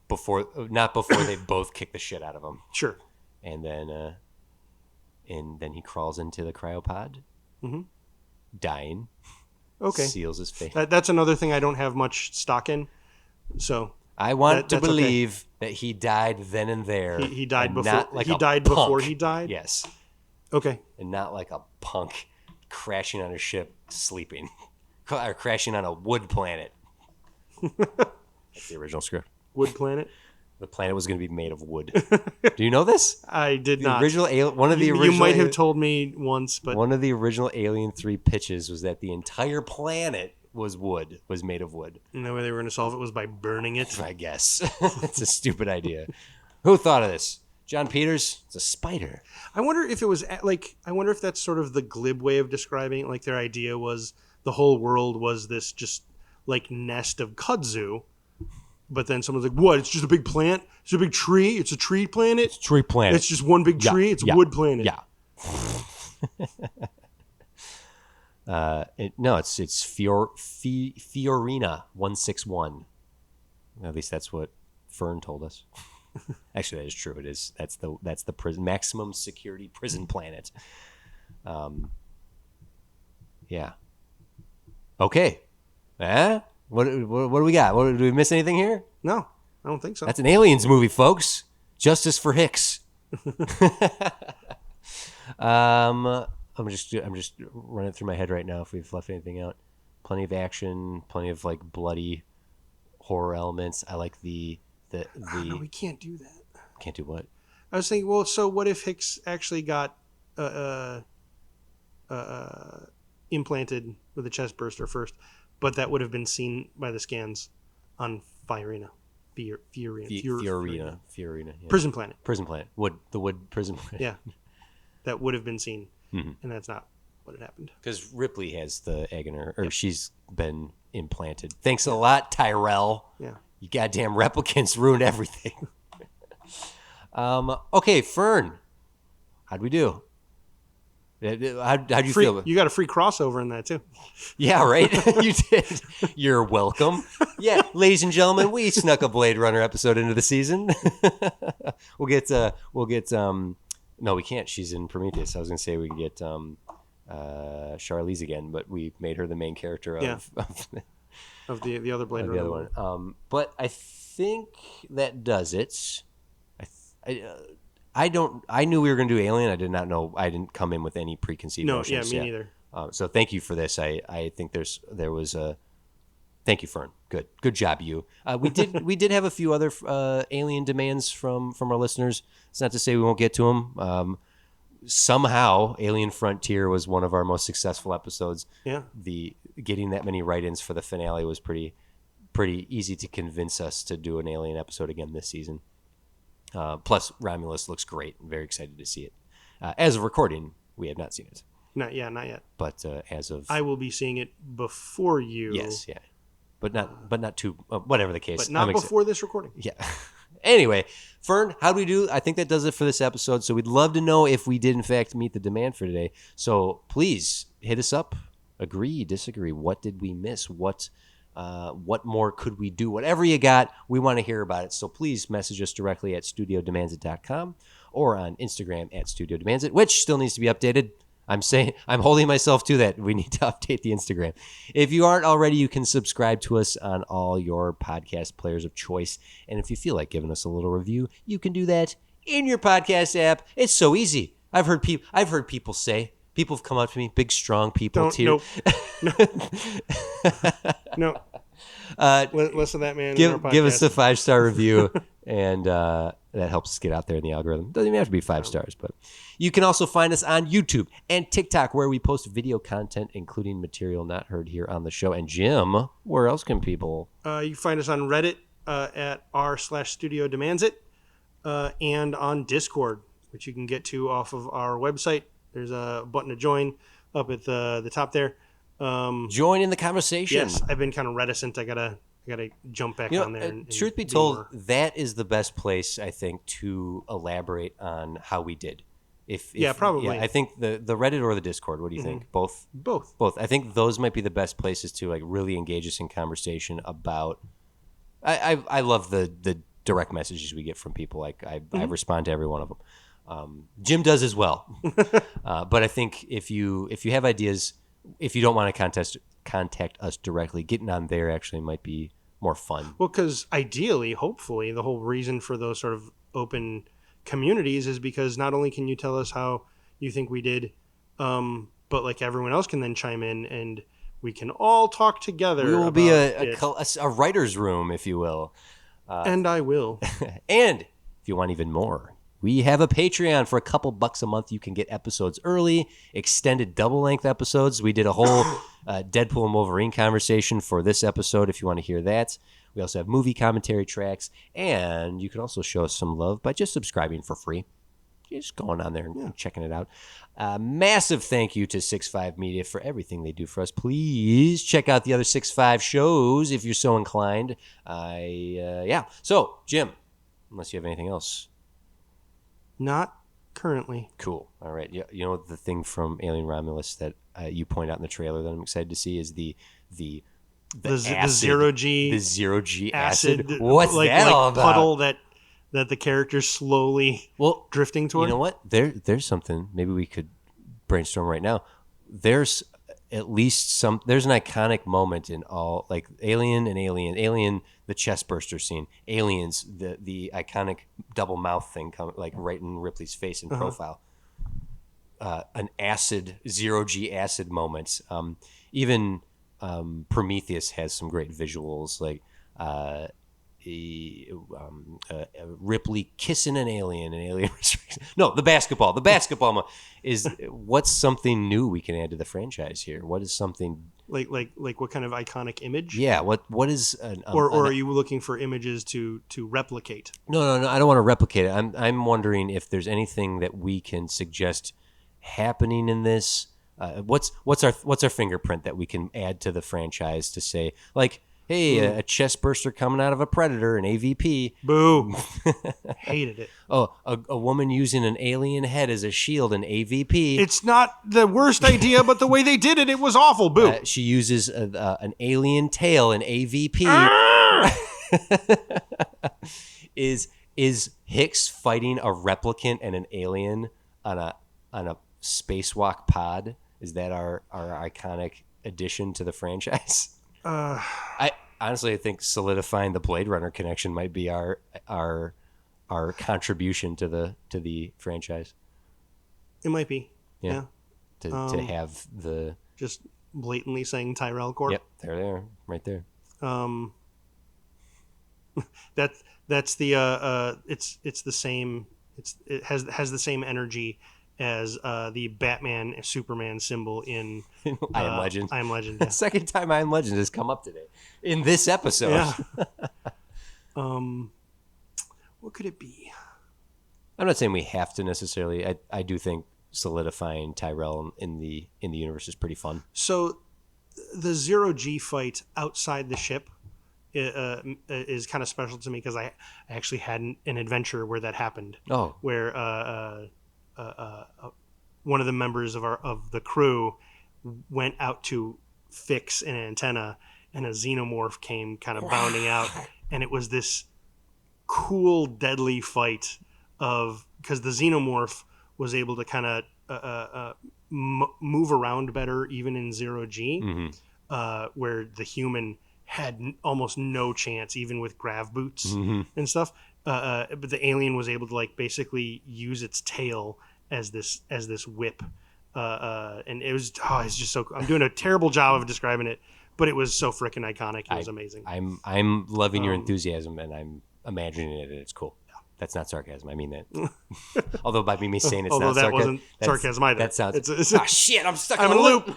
Not before they both kick the shit out of him. Sure. And then he crawls into the cryopod, dying. Okay. Seals his fate. That's another thing I don't have much stock in. So I want to believe that he died then and there. He died before. Before he died. Yes. Okay. And not like a punk crashing on a ship, sleeping, or crashing on a wood planet. That's the original script. Wood planet. The planet was going to be made of wood. Do you know this? I did not. You might have told me once, but one of the original Alien 3 pitches was that the entire planet was made of wood. And the way they were going to solve it was by burning it. I guess. It's a stupid idea. Who thought of this? John Peters? It's a spider. I wonder if it was I wonder if that's sort of the glib way of describing it. Like their idea was the whole world was this just like nest of kudzu. But then someone's like, what? It's just a big plant? It's a big tree? It's a tree planet? It's a tree planet. It's just one big tree? It's a wood planet. Yeah. It's Fiorina 161. At least that's what Fern told us. Actually, that is true. It is. That's the prison maximum security prison planet. Yeah. Okay. What do we got? Did we miss anything here? No, I don't think so. That's an Aliens movie, folks. Justice for Hicks. I'm just running through my head right now if we've left anything out. Plenty of action, plenty of like bloody horror elements. I like the No, we can't do that. Can't do what? I was thinking, well, so what if Hicks actually got implanted with a chest burster first, but that would have been seen by the scans on Fiorina. Fiorina. Yeah. Prison planet. The wood prison planet. Yeah. That would have been seen. Mm-hmm. And that's not what had happened. Because Ripley has the egg in her, or she's been implanted. Thanks a lot, Tyrell. Yeah. You goddamn replicants ruined everything. Okay, Fern. How'd we do? How'd you feel? You got a free crossover in that too. Yeah, right. You did. You're welcome. Yeah, ladies and gentlemen, we snuck a Blade Runner episode into the season. We'll get. No, we can't. She's in Prometheus. I was gonna say we could get Charlize again, but we made her the main character of the other Blade Runner. The other one. But I think that does it. I knew we were going to do Alien. I did not know. I didn't come in with any preconceived notions. Me neither. So thank you for this. I think there was a. Thank you, Fern. Good job, you. We did have a few other Alien demands from our listeners. It's not to say we won't get to them. Somehow, Alien Frontier was one of our most successful episodes. Yeah. Getting that many write-ins for the finale was pretty easy to convince us to do an Alien episode again this season. Plus, Romulus looks great. I'm very excited to see it. As of recording, we have not seen it. Not yet. But as of, I will be seeing it before you. Yes, yeah, but not too. Whatever the case, but not before this recording. Yeah. Anyway, Fern, how do we do? I think that does it for this episode. So we'd love to know if we did in fact meet the demand for today. So please hit us up. Agree, disagree. What did we miss? What more could we do? Whatever you got, we want to hear about it. So please message us directly at studiodemandsit.com or on Instagram at studiodemandsit, which still needs to be updated. I'm holding myself to that. We need to update the Instagram. If you aren't already, you can subscribe to us on all your podcast players of choice. And if you feel like giving us a little review, you can do that in your podcast app. It's so easy. I've heard people say. People have come up to me, big, strong people. No. Listen to that man. Give us a 5-star review, and that helps us get out there in the algorithm. Doesn't even have to be 5 stars, but you can also find us on YouTube and TikTok, where we post video content, including material not heard here on the show. And Jim, where else can people? You can find us on Reddit at r/StudioDemandsIt, and on Discord, which you can get to off of our website. There's a button to join. up at the top there. Join in the conversation. Yes, I've been kind of reticent. I gotta jump back on there. And truth be told, that is the best place, I think, to elaborate on how we did. Probably. Yeah, I think the Reddit or the Discord. What do you think? Both. I think those might be the best places to like really engage us in conversation about. I love the direct messages we get from people. Like I respond to every one of them. Jim does as well. But I think if you have ideas, if you don't want to contact us directly, getting on there actually might be more fun. Well, because ideally, hopefully, the whole reason for those sort of open communities is because not only can you tell us how you think we did, but like everyone else can then chime in and we can all talk together. We will be a writer's room, if you will. And I will. And if you want even more, we have a Patreon. For a couple bucks a month. You can get episodes early, extended double-length episodes. We did a whole Deadpool and Wolverine conversation for this episode if you want to hear that. We also have movie commentary tracks, and you can also show us some love by just subscribing for free. Just going on there and checking it out. Massive thank you to 6'5 Media for everything they do for us. Please check out the other 6'5 shows if you're so inclined. So, Jim, unless you have anything else. Not currently. Cool. All right. You know the thing from Alien Romulus that you point out in the trailer that I'm excited to see is the zero G acid. What's that all about? Puddle that the character's slowly drifting toward. You know what? There's something. Maybe we could brainstorm right now. There's at least there's an iconic moment in all, like Alien, the chest burster scene, Aliens, the iconic double mouth thing like right in Ripley's face in profile. An zero G acid moment. Even Prometheus has some great visuals, like Ripley kissing an alien. No, the basketball. The basketball is what's something new we can add to the franchise here? What is something like what kind of iconic image? Yeah. What is or are you looking for images to replicate? No. I don't want to replicate it. I'm wondering if there's anything that we can suggest happening in this. What's our fingerprint that we can add to the franchise to say, like, hey, a chest burster coming out of a Predator, an AVP. Boo. Hated it. Oh, a woman using an alien head as a shield, an AVP. It's not the worst idea, but the way they did it was awful. Boo. She uses an alien tail, an AVP. Is Hicks fighting a replicant and an alien on a spacewalk pod? Is that our iconic addition to the franchise? I think solidifying the Blade Runner connection might be our contribution to the franchise. It might be. Yeah. To have the just blatantly saying Tyrell Corp. Yep, they're there, right there. That's the it's the same. It has the same energy as the Batman Superman symbol in I Am Legend. I Am Legend. Yeah. Second time I Am Legend has come up today in this episode. Yeah. What could it be? I'm not saying we have to necessarily. I do think solidifying Tyrell in the universe is pretty fun. So the zero G fight outside the ship is kind of special to me because I actually had an adventure where that happened. Oh, where one of the members of the crew went out to fix an antenna, and a xenomorph came kind of bounding out, and it was this cool, deadly fight because the xenomorph was able to kind of move around better, even in zero G, where the human had almost no chance, even with grav boots and stuff. But the alien was able to basically use its tail as this whip, and it was it's just so. I'm doing a terrible job of describing it, but it was so freaking iconic. It was amazing. I'm loving your enthusiasm, and I'm imagining it, and it's cool. That's not sarcasm. I mean that. Although by me saying it's not sarcasm, wasn't sarcasm either. That sounds. Shit! I'm stuck. I'm in a loop.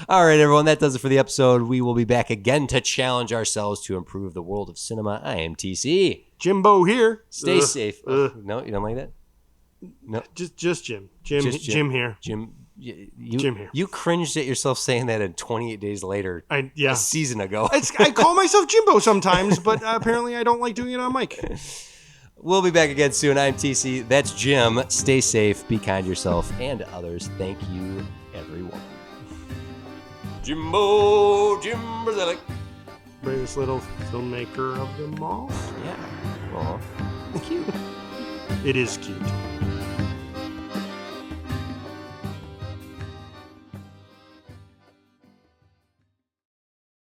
All right, everyone. That does it for the episode. We will be back again to challenge ourselves to improve the world of cinema. I am TC. Jimbo here. Stay safe. No, you don't like that? No. Just Jim. Jim here. Jim. Jim here. You cringed at yourself saying that in 28 Days Later a season ago. I call myself Jimbo sometimes, but apparently I don't like doing it on mic. We'll be back again soon. I'm TC. That's Jim. Stay safe. Be kind to yourself and to others. Thank you, everyone. Jim Brazilic. Greatest little filmmaker of them all. Yeah. Aw. Cute. It is cute.